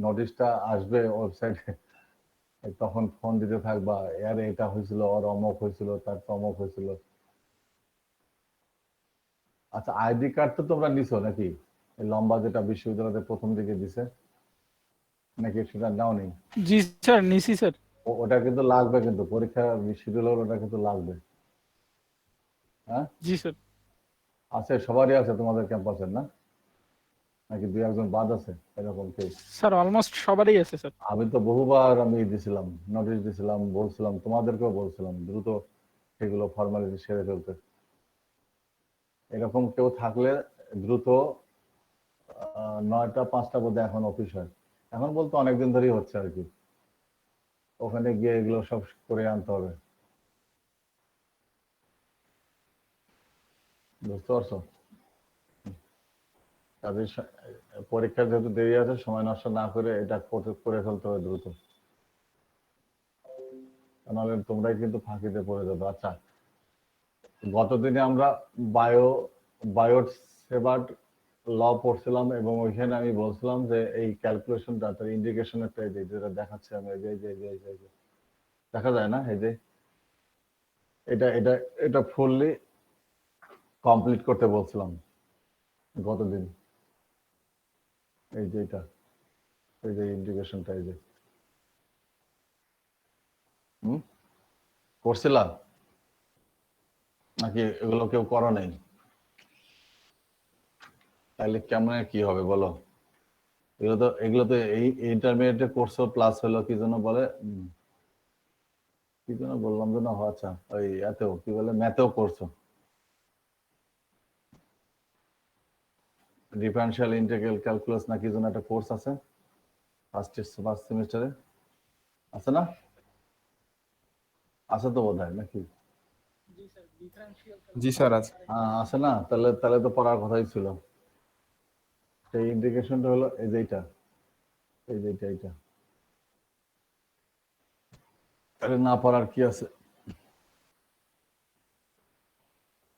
নোটিশটা আসবে ওয়েবসাইটে, তখন ফোন দিতে থাকবা, এর এটা হয়েছিল, ওর অমক হয়েছিল, তার তমক হয়েছিল। আচ্ছা, আইডি কার্ড তো তোমরা নিছো নাকি? এই লম্বা যেটা বিশ্ববিদ্যালয়ের প্রথম দিকে দিছে, নাকি সেটা নাও নেই? জি স্যার, নিছি স্যার। ওটা কিন্তু লাগবে, কিন্তু পরীক্ষা শিডিউল ওটা কিন্তু লাগবে। হ্যাঁ, জি স্যার। আছে, সবারই আছে তোমাদের ক্যাম্পাসের না? নাকি দুই একজন বাদ আছে এরকম কেউ? স্যার অলমোস্ট সবারই আছে স্যার। আমি তো বহুবার আমি দিছিলাম, নোটিশ দিছিলাম, বলছিলাম, তোমাদেরকেও বলছিলাম দ্রুত সেগুলো ফর্মালিটি সেরে ফেলতে। এরকম কেউ থাকলে দ্রুত 9টা 5টা বোধহয় এখন অফিস হয়, এখন বলতে অনেকদিন ধরেই হচ্ছে আর কি, ওখানে গিয়ে এগুলো সব করে আনতে হবে। বুঝতে পারছো? তাদের পরীক্ষার যেহেতু দেরি আছে, সময় নষ্ট না করে এটা করে ফেলতে হবে দ্রুত, নাহলে তোমরাই কিন্তু ফাঁকিতে পড়ে যাবে। আচ্ছা, গতদিনে আমরা বায়ো বায়োট সেবাট ল পড়ছিলাম, এবং ওইখানে আমি বলছিলাম যে এই ক্যালকুলেশনটা, তার ইন্ডিকেশনটা যেটা দেখাচ্ছে আমি, এই যে দেখা যায় না, এই যে এটা এটা এটা ফুললি কমপ্লিট করতে বলছিলাম গতদিন। এই যে এটা, এই যে ইন্ডিকেশনটা, এই যে করছিলাম নাকি এগুলো কেউ করো নাই? তাহলে কেমন কি হবে বলো? এগুলো তো এই ইন্টারমিডিয়েটে করছো, প্লাস হলো কি যেন বলে, কি যেন বললাম যেন, আচ্ছা ওই এতেও কি বলে, ম্যাথেও করছো, ডিফারেনশিয়াল ইন্টিগ্রাল ক্যালকুলাস না কি যেন একটা কোর্স আছে ফার্স্ট সেমিস্টারে, আছে না? আছে তো বোধহয়, নাকি? জি স্যার আছে। হ্যাঁ, আছে না? তাহলে তাহলে তো পড়ার কথাই ছিল। সেই ইন্ডিকেশনটা হলো এই যে এইটা, এই যে এইটা। আরে না পড়ার কি আছে?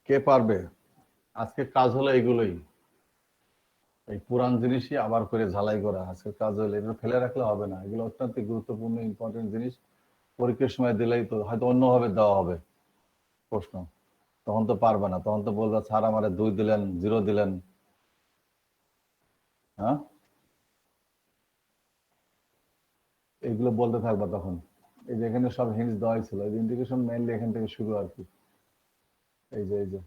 কে পারবে? আজকে কাজ হলো এইগুলোই, এই পুরান জিনিসই আবার করে ঝালাই করা। আজকে কাজ হলো এগুলো, ফেলে রাখলে হবে না, এগুলো অত্যন্ত গুরুত্বপূর্ণ ইম্পর্টেন্ট জিনিস। পরীক্ষার সময় দিলেই তো হয়তো অন্যভাবে দেওয়া হবে প্রশ্ন, তখন তো পারবে না, তখন তো বলবে স্যার আমারে 2 দিলেন, 0 দিলেন। হ্যাঁ, এগুলো বলতে থাকবা তখন। এই যে এখানে সব হিন্টস দেওয়াই ছিল, এই ইন্ডিকেশন মেইনলি এখান থেকে শুরু আর কি। এই যে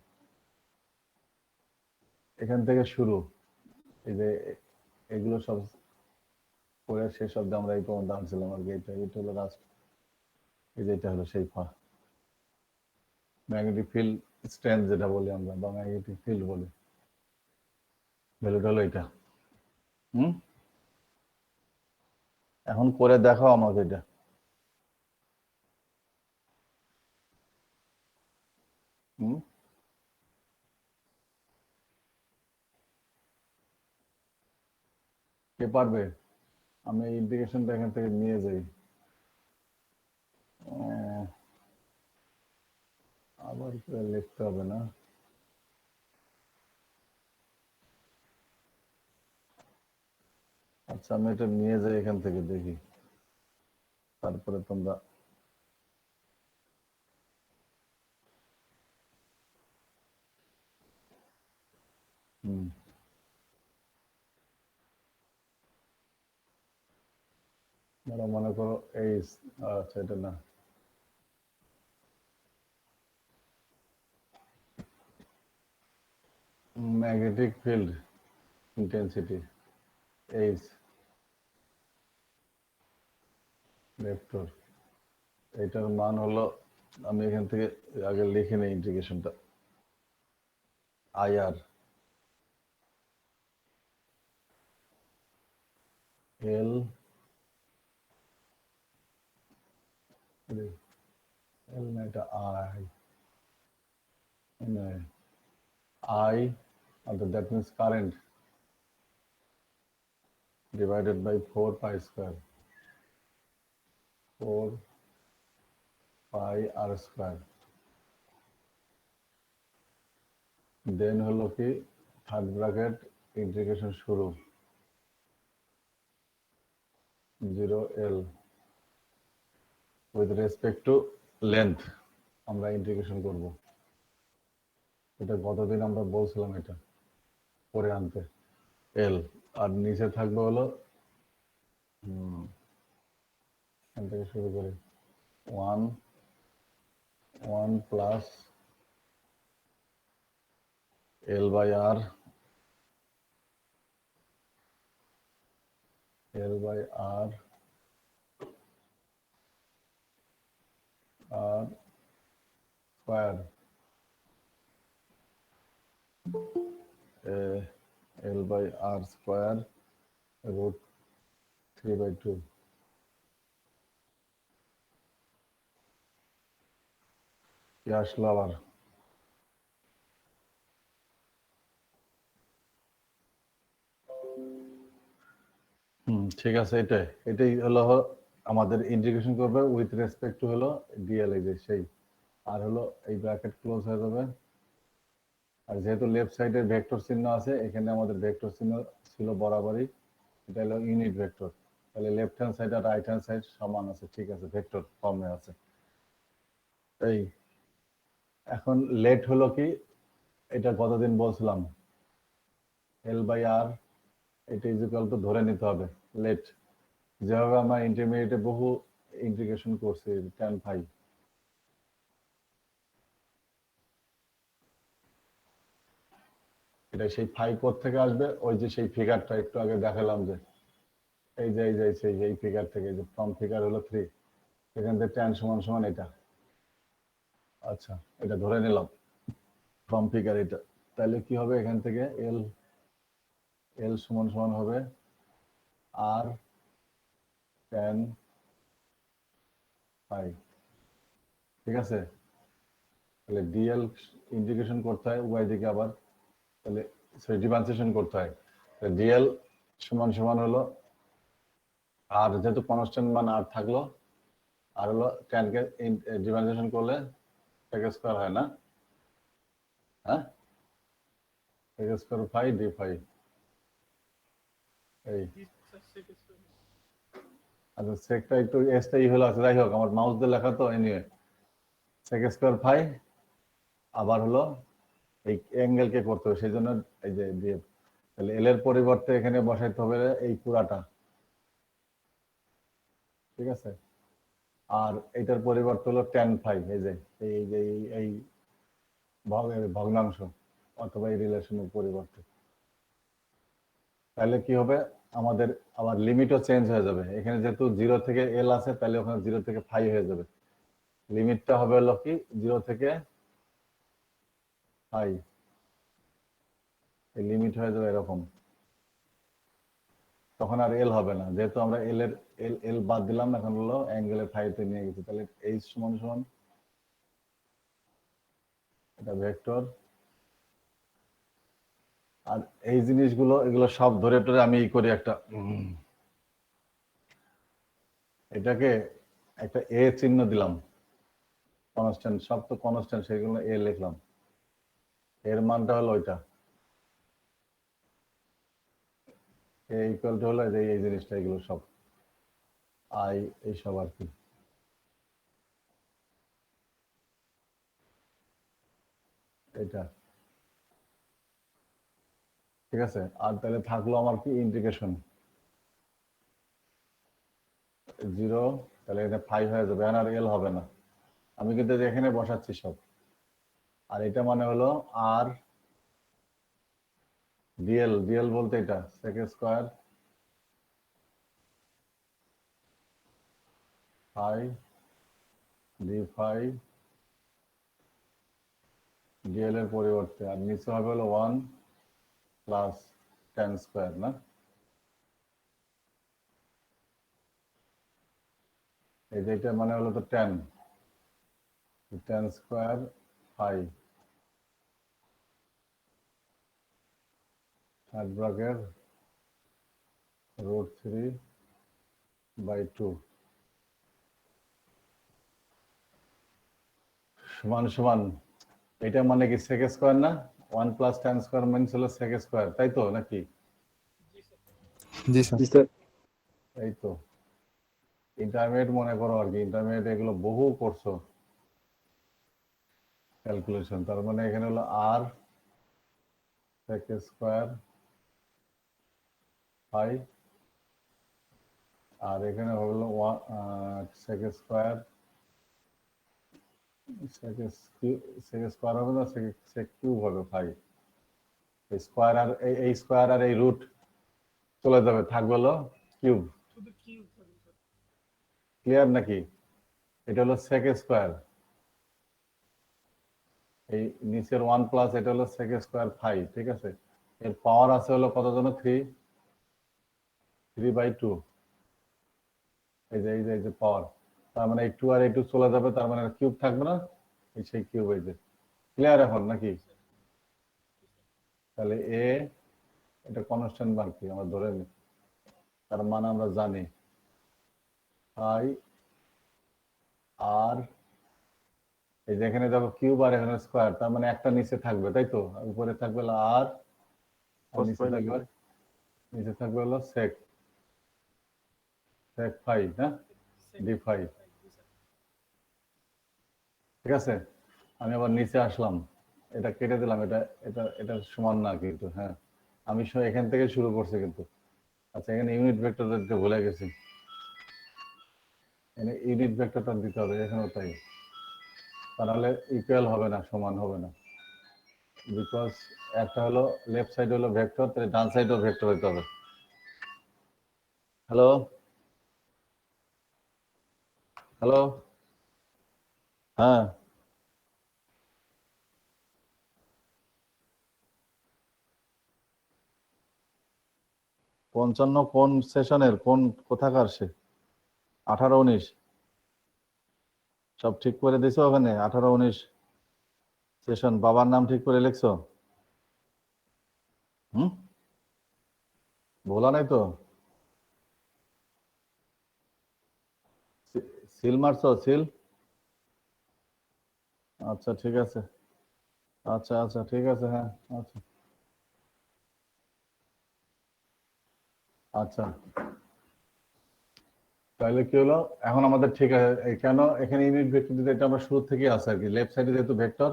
এখান থেকে শুরু, এই যে এগুলো সব করে শেষ অব্দি আমরা এই পর্যন্ত আনছিলাম আর কি। এটা হলো লাস্ট, এই যে এটা হলো সেই ম্যাগনেটিক ফিল্ড স্ট্রেংথ যেটা বলি আমরা, বা ম্যাগনেটিক ফিল্ড বলি, ভ্যালুটা হলো এটা। হুম, এখন করে দেখাও আমাকে এটা। হুম, কে পারবে? আমি এই ইন্ডিকেশনটা এখান থেকে নিয়ে যাই। আবার করে লিখতে হবে না। আচ্ছা, আমি এটা নিয়ে যাই এখান থেকে, দেখি তারপরে তোমরা। হুম, মনে করো এই, আচ্ছা এটা না, magnetic field intensity H vector, এটার মান হলো, আমি এখান থেকে আগে লিখে নিই ইন্টিগ্রেশনটা, আইআর এল এল না, এটা I, I, that means current divided by 4 pi square, 4 pi r square, দেন হলো কি থার্ড ব্র্যাকেট ইন্টিগ্রেশন শুরু, 0L with respect to length আমরা ইন্টিগ্রেশন করব। এটা গতদিন আমরা বলছিলাম এটা পরে আনতে L আর নিচে থাকবে হলো এখান থেকে শুরু করি 1 plus L by R L by R R square L by R square root 3/2 কি আসলো আবার ঠিক আছে এটাই হলো আমাদের ইন্টিগ্রেশন করবে উইথ রেসপেক্ট টু হলো ডিএল এই যে সেই আর হলো এই ব্র্যাকেট ক্লোজ হয়ে যাবে আর যেহেতু লেফট সাইডে ভেক্টর চিহ্ন আছে এখানে আমাদের ভেক্টর চিহ্ন ছিল বরাবরই এটা হলো ইউনিট ভেক্টর তাহলে লেফট হ্যান্ড সাইড আর রাইট হ্যান্ড সাইড সমান আছে ঠিক আছে ভেক্টর ফর্মে আছে এই এখন লেট হলো কি এটা কতদিন বলছিলাম এল বাই আর এটা ইজিক্যাল টু ধরে নিতে হবে লেট যেভাবে আমরা ইন্টারমিডিয়েটে বহু ইন্টিগ্রেশন করছি tan phi এটা সেই ফাই কোড থেকে আসবে ওই যে সেই ফিগারটা একটু আগে দেখালাম যে এই ফিগার থেকে যে ফ্রম ফিগার হলো 3 এখান থেকে tan সমান সমান এটা আচ্ছা এটা ধরে নিলাম ফ্রম ফিগার এটা তাহলে কি হবে এখান থেকে এল সমান সমান হবে আর tan phi ঠিক আছে তাহলে ডিএল ইন্টিগ্রেশন করতে হয় উভয় দিকে আবার তাহলে ডিফারেন্সিয়েশন করতে হয় ডিএল সমান সমান হলো আর যেহেতু কনস্ট্যান্ট মান আর থাকলো আর হলো tan কে ডিফারেন্সিয়েশন করলে sec স্কয়ার হয় না হ্যাঁ sec square phi d phi এই আচ্ছা সেকটা একটু এসটাই হলো আছে যাই হোক আমার মাউস দিয়ে লেখা তো এনিওয়ে sec স্কয়ার phi আবার হলো এই অ্যাঙ্গেল কে করতে হবে সেজন্য এই যে দিয়ে তাহলে এল এর পরিবর্তে এখানে বসাইতে হবে এই পুরাটা ঠিক আছে আর এটার পরিবর্তে হলো tan phi এই ভগ্নাংশ অথবা এই রিলেশনের পরিবর্তে তাহলে কি হবে আমাদের আবার লিমিটও চেঞ্জ হয়ে যাবে এখানে যেহেতু 0 থেকে এল আছে তাহলে ওখানে 0 থেকে ফাই হয়ে যাবে লিমিটটা হবে হলো কি 0 থেকে ফাই এই লিমিট হয়ে যাবে এরকম তখন আর এল হবে না যেহেতু আমরা এল বাদ দিলাম এখন হলো অ্যাঙ্গেলে ফাইতে নিয়ে গেছি তাহলে এইচ সমান সমান এটা ভেক্টর আর এই জিনিসগুলো এগুলো সব ধরে টরে আমি করি একটা এটাকে একটা এ চিহ্ন দিলাম কনস্ট্যান্ট সব তো কনস্ট্যান্ট সেগুলো এ লিখলাম এর মানটা হলো ওইটা এ ইকুয়াল টু হলো এই জিনিসটা এগুলো সব আই এই সব আর কি এটা ঠিক আছে আর তাহলে থাকলো আমার কি ইন্টিগ্রেশন 0 তাহলে এটা 5 হয়ে যাবে আর এল হবে না আমি কিন্তু এখানে বসাচ্ছি সব আর এটা মানে হলো আর ডিএল বলতে এটা sec square phi d phi DL এর পরিবর্তে আর নিচে হবে হলো 1 প্লাস tan স্কয়ার না এই যে এটা মানে হলো তো tan square phi third bracket root 3/2 সমান সমান এটা মানে কি sec স্কয়ার না 1 প্লাস tan স্কয়ার মানে হলো sec স্কয়ার তাই তো নাকি জি স্যার এই তো ইন্টারমিডিয়েট মনে করো আর কি, ইন্টারমিডিয়েট এগুলো বহু করছো ক্যালকুলেশন। তার মানে এখানে হলো আর সেক স্কোয়ার ফাই, আর এখানে হলো সেক স্কোয়ার, সেক স্কোয়ার হবে না, সেক কিউব হবে ফাই। স্কোয়ার আর এই স্কোয়ার আর এই রুট চলে যাবে, থাকবে হলো কিউব। ক্লিয়ার নাকি? এটা হলো সেক স্কোয়ার, এই নিচের 1 প্লাস এটা হলো সেক স্কোয়ার ফাই, ঠিক আছে। এর পাওয়ার আছে হলো কত জন? 3/2। এই যে পাওয়ার, তার মানে এই 2 আর এই 2 চলে যাবে, তার মানে কিউব থাকবে না, এই সেই কিউব। এই যে ক্লিয়ার এখন নাকি? তাহলে এ এটা কনস্ট্যান্ট মান কি আমরা ধরে নিই, তার মানে আমরা জানি ফাই আর এই যে এখানে যাবো কিউব আর এখানে স্কোয়ার, তার মানে একটা নিচে থাকবে, তাই তো। উপরে থাকবে হলো আর নিচে থাকবে হলো সেক সেক ফাই, হ্যাঁ, ডি ফাই। ঠিক আছে, আমি আবার নিচে আসলাম, এটা কেটে দিলাম, এটা এটা এটা সমান না কিন্তু, হ্যাঁ আমি এখান থেকে শুরু করছি কিন্তু। আচ্ছা, এখানে ইউনিট ভেক্টর দিতে ভুলে গেছি, এখানে ইউনিট ভেক্টরটা দিতে হবে, এখানেও তাই। তাহলে ইকুয়াল হবে না, সমান হবে না, বিকজ একটা হলো লেফট সাইড হলো ভেক্টর, তাহলে ডান সাইডও ভেক্টর হতে হবে। হ্যালো হ্যালো, হ্যাঁ পঞ্চান্ন কোন সেশনের কোন কোথাকার সে? 18-19 সব ঠিক করে দিছো ওখানে? 18-19 সেশন। বাবার নাম ঠিক করে লিখছো? হুম, ভোলা নাই তো? সিল মারছো? সিল? আচ্ছা ঠিক আছে, আচ্ছা আচ্ছা ঠিক আছে, হ্যাঁ আচ্ছা আচ্ছা। তাহলে কি হলো এখন আমাদের? ঠিক আছে, কেন এখানে ইউনিট ভেক্টর দিতে, এটা আমরা শুরু থেকে আছে আর কি। লেফট সাইডে যেহেতু ভেক্টর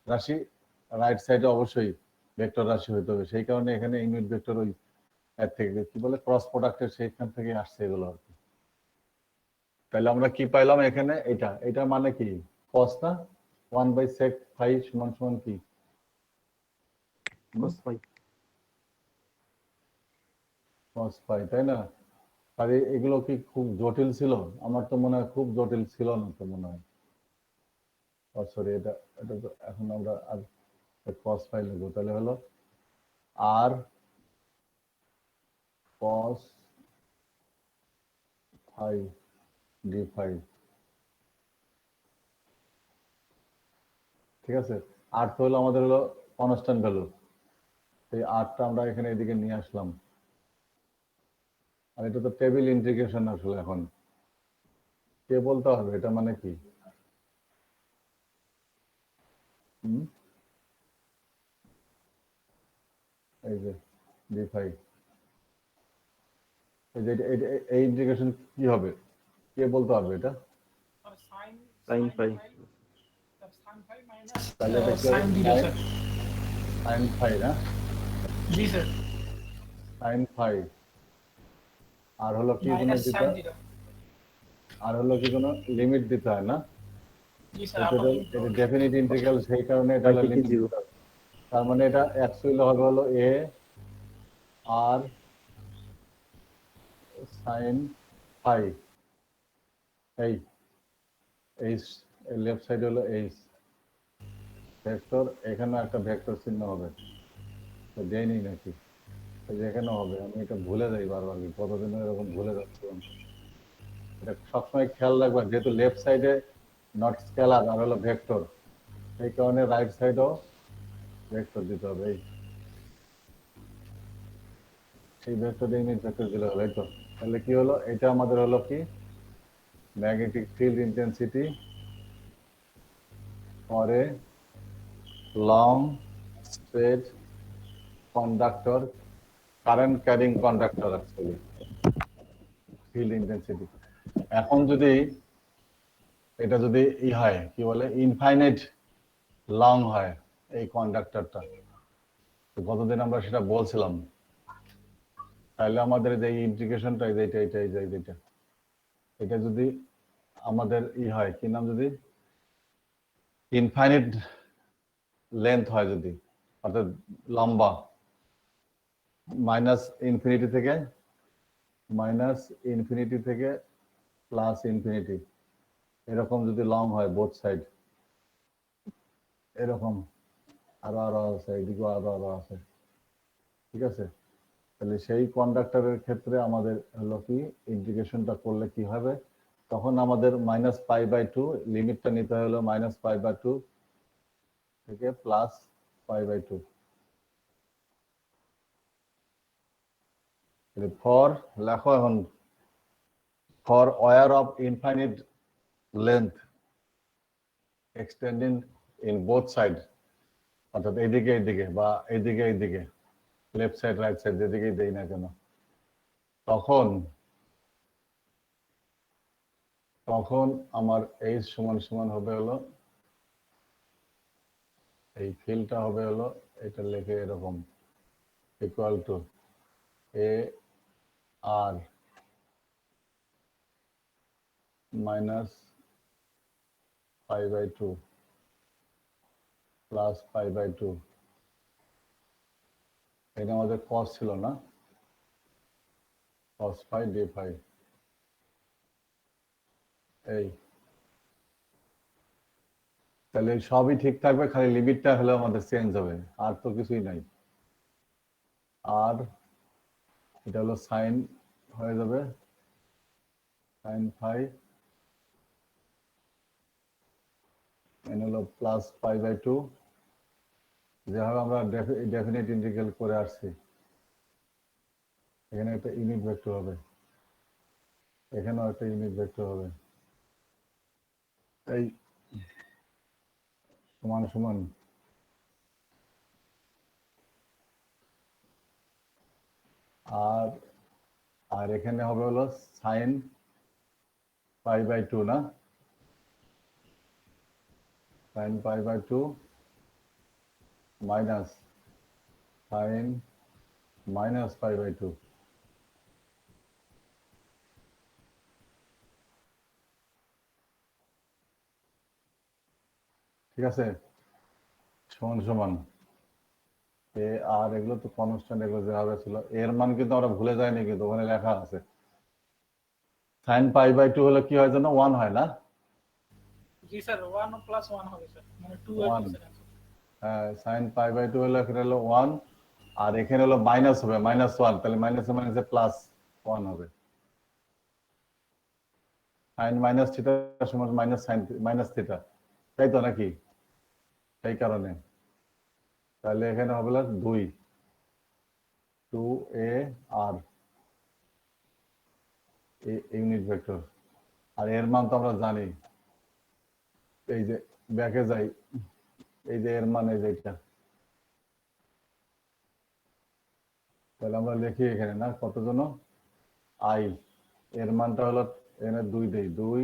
রাশি, রাইট সাইডে অবশ্যই ভেক্টর রাশি হতে হবে, সেই কারণে এখানে ইউনিট ভেক্টর ওই এর থেকে কি বলে ক্রস প্রোডাক্টের সেইখান থেকে আসছে এগুলো আর কি। তাহলে আমরা কি পাইলাম এখানে? এটা এটা মানে কি? cos না? 1/sec ফাই সমান সমান কি? cos ফাই, তাই না? আর এগুলো কি খুব জটিল ছিল? আমার তো মনে হয় খুব জটিল ছিল না তো মনে হয়। সরি, এটা এটা তো এখন আমরা আর cos ফাই লিখবো, তাহলে হলো আর cos ফাই ডি ফাই, ঠিক আছে। আর তো হলো আমাদের হলো কনস্ট্যান্ট ভ্যালু, এই আরটা আমরা এখানে এদিকে নিয়ে আসলাম। আর এটা তো টেবিল ইন্টিগ্রেশন আসলে, এখন কে বলতে হবে এটা মানে কি? এই যে ডি ফাই, এই যে এই ইন্টিগ্রেশন কি হবে, কে বলতে পারবে এটা? Sine phi. তাহলে এটা কি হবে? সাইন ফাই না? জি স্যার। Sine phi. আর হলো কি কোনো দিতে, আর হলো কি কোনো লিমিট দিতে হয় না? এটা ডেফিনিট ইন্টিগ্রাল, সেই কারণে এটা হলো লিমিট দিতে হবে। তার মানে এটা অ্যাকচুয়ালি হবে হলো এ আর সাইন ফাই, এই এইচ, লেফট সাইড হলো এইচ ভেক্টর, এখানে একটা ভেক্টর চিহ্ন হবে, তো দেয়নি নাকি? যেখানে হবে, আমি এটা ভুলে যাই বারবার, কতদিন এরকম ভুলে যাচ্ছিলাম। এটা সবসময় খেয়াল রাখবা, যেহেতু লেফট সাইডে নট স্কেলার আর হলো ভেক্টর, সেই কারণে রাইট সাইডও ভেক্টর দিতে হবে। সেই ভেক্টর ইউনিট ভেক্টর দিলে হবে, তো তাহলে কি হলো? এটা আমাদের হলো কি magnetic field intensity for a long straight conductor, current carrying conductor, actually field intensity. এখন যদি এটা যদি হয় কি বলে ইনফাইনাইট লং হয় এই কন্ডাক্টরটা, গতদিন আমরা সেটা বলছিলাম, তাহলে আমাদের যে ইন্টিগ্রেশনটা এটা যদি আমাদের হয় কি নাম, যদি ইনফাইনাইট লেন্থ হয়, যদি অর্থাৎ লম্বা মাইনাস ইনফিনিটি থেকে প্লাস ইনফিনিটি এরকম যদি লং হয় বোথ সাইড, এরকম আরো আছে, এদিকেও আরো আছে, ঠিক আছে? তাহলে সেই কন্ডাক্টরের ক্ষেত্রে আমাদের হলো কি ইন্টিগ্রেশনটা করলে কি হবে, তখন আমাদের -π/2 লিমিটটা নিতে হলো -π/2 থেকে +π/2। ফর লেখো এখন, for wire of infinite length extending in both side, অর্থাৎ এইদিকে বা এইদিকে লেফট সাইড রাইট সাইড যেদিকেই দেই না কেন, তখন আমার এইচ সমান হবে হলো, এই ফিল্ডটা হবে হলো, এটা লেখে এরকম equal to A R minus π/2 plus π/2। এটা আমাদের কস ছিল না, cos phi d phi, এই তাহলে সবই ঠিক থাকবে, খালি লিমিটটা হলে আমাদের চেঞ্জ হবে, আর তো কিছুই নাই। আর এটা হলো সাইন হয়ে যাবে সাইন ফাই, এন হলো প্লাস π/2, যেভাবে আমরা ডেফিনিট ইন্টিগ্রাল করে আসছি। এখানে একটা ইউনিট ভেক্টর হবে, এখানেও একটা ইউনিট ভেক্টর হবে, এই সমান সমান আর এখানে হবে হলো সাইন π/2 না, সাইন π/2 মাইনাস সাইন -π/2। ঠিক আছে, সমান সমান এ আর এগুলো তো কনস্ট্যান্ট, এগুলো যেভাবে ছিল এর মান কিন্তু আমরা ভুলে যাইনি, কিন্তু ওখানে লেখা আছে। সাইন π/2 হলে কি হয় যেন 1 হয় না? জি স্যার 1 + 1 হবে স্যার, মানে 2 এর 1, ডিফারেন্স। হ্যাঁ সাইন π/2 হলে এখানে হলো 1, আর এখানে হলো মাইনাস হবে -1, তাহলে মাইনাসে মাইনাসে +1 হবে। সাইন মাইনাস থিটা সমান মাইনাস সাইন মাইনাস থিটা, তাই তো নাকি? সেই কারণে তাহলে এখানে হবে 2a আর ইউনিট ভেক্টর, আর এর মান তো আমরা জানি, এই যে ব্যাকে যাই, এই যে এর মান এই যে এটা, তাহলে আমরা লিখি এখানে না কত জন আই, এর মানটা হলো এখানে 2 দেই, 2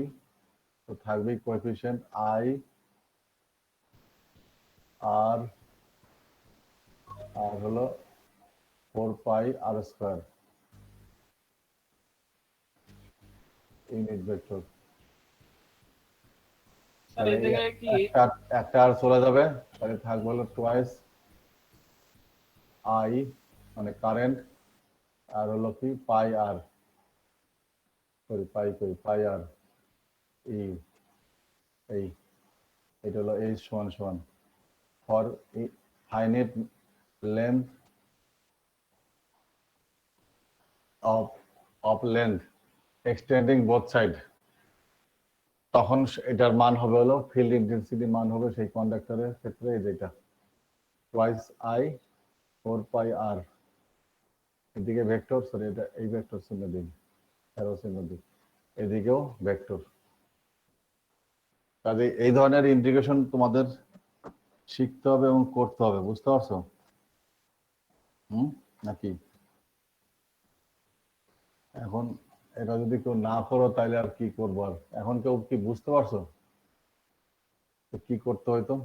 তো থাকবে কোএফিশিয়েন্ট আই আর হলো 4πr² ইউনিট ভেক্টর। স্যার এই জায়গায় কি একটা আর চলে যাবে, তাহলে থাকবে হলো টোয়াইস আই মানে কারেন্ট, আর হলো কি পাই আর, সরি পাই আর ই, এই এটা হলো এইচ সমান for finite length of length extending both side, তখন এটার মান হবে হলো ফিল্ড ইন্টেন্সিটি মান হবে সেই কন্ডাক্টরের ক্ষেত্রে যেটা টুয়াইস আই 4πr, এদিকে ভেক্টর, সরি এটা এই ভেক্টর চিহ্ন দিই, অ্যারো চিহ্ন দিই, এদিকেও ভেক্টর। কাজে এই ধরনের ইন্টিগ্রেশন তোমাদের শিখতে হবে এবং করতে হবে, বুঝতে পারছো? নাকি এখন এটা যদি কেউ না করো তাহলে আর কি করবো? আর এখন কেউ কি বুঝতে পারছো তো কি করতে হইতো?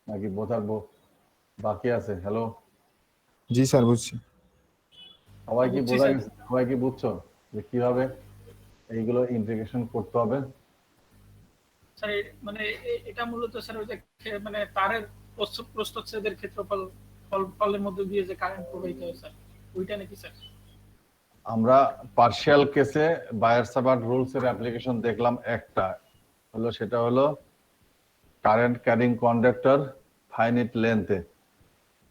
নাকি বোঝার বাকি আছে? হ্যালো, জি স্যার, বুঝছি। সবাই কি বুঝছি বোঝা স্যার। গেছে? সবাই কি বুঝছো যে কিভাবে এইগুলো ইন্টিগ্রেশন করতে হবে? স্যার মানে এটা মূলত স্যার ওই যে মানে তারের প্রস্থচ্ছেদের ক্ষেত্রফল ফলের মধ্যে দিয়ে যে কারেন্ট প্রবাহিত হয় স্যার, ওইটা নাকি স্যার? আমরা পার্শিয়াল কেসে বায়ার-সাভার্ট রুলস এর অ্যাপ্লিকেশন দেখলাম, একটা হলো সেটা হলো কারেন্ট ক্যারিং কন্ডাক্টর ফাইনিট লেন্থে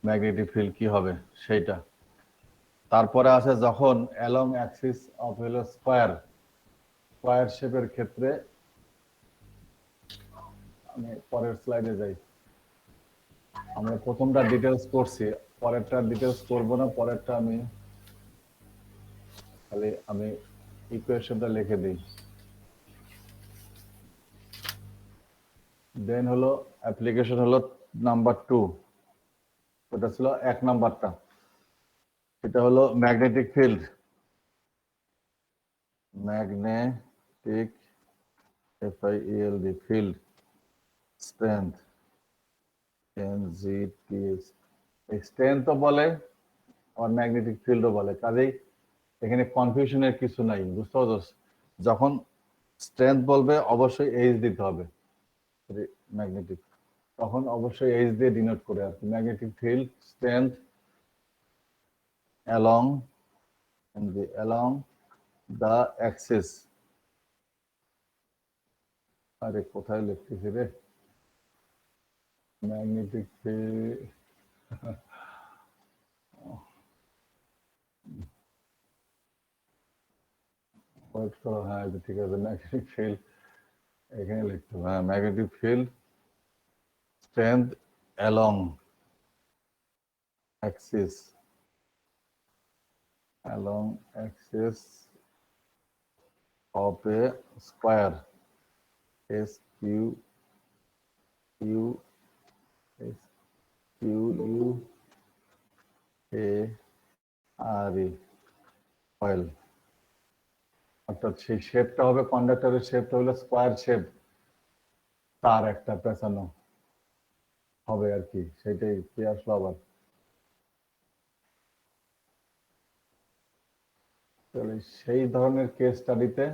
ম্যাগনেটিক ফিল্ড কি হবে সেইটা। তারপরে আছে যখন অ্যালং অ্যাক্সিস অফ হলো স্কয়ার শেপের ক্ষেত্রে, আমি পরের স্লাইডে যাই। আমরা প্রথমটা ডিটেলস করছি, পরেরটা ডিটেলস করব না, পরেরটা আমি ইকুয়েশনটা লিখে দিই। দেন হলো অ্যাপ্লিকেশন হলো নাম্বার 2, ওটা ছিল 1 নাম্বারটা, এটা হলো magnetic field. Magnetic FIELD field strength NGTS, স্ট্রেংথও বলে আর ম্যাগনেটিক ফিল্ডও বলে, কাজেই এখানে কনফিউশনের কিছু নাই, বুঝতে পারছো? যখন স্ট্রেংথ বলবে অবশ্যই এইচ দিতে হবে, ম্যাগনেটিক, তখন অবশ্যই এইচ দিয়ে ডিনোট করে আর কি। Magnetic field strength along the axis, আরে কোথায় লিখতেছি রে, ম্যাগনেটিক ফিল্ড ওয়েট করো, হ্যাঁ এটা ঠিক আছে, ম্যাগনেটিক ফিল্ড এখানে লিখতে হবে, হ্যাঁ magnetic field strength along axis of a square SQUARE coil, অর্থাৎ সেই শেপটা হবে, কন্ডাক্টরের শেপটা হলো স্কোয়ার শেপ, তার একটা পেঁচানো হবে আর কি, সেটাই কি আসলো আবার। তাহলে সেই ধরনের কেস স্টাডিতে,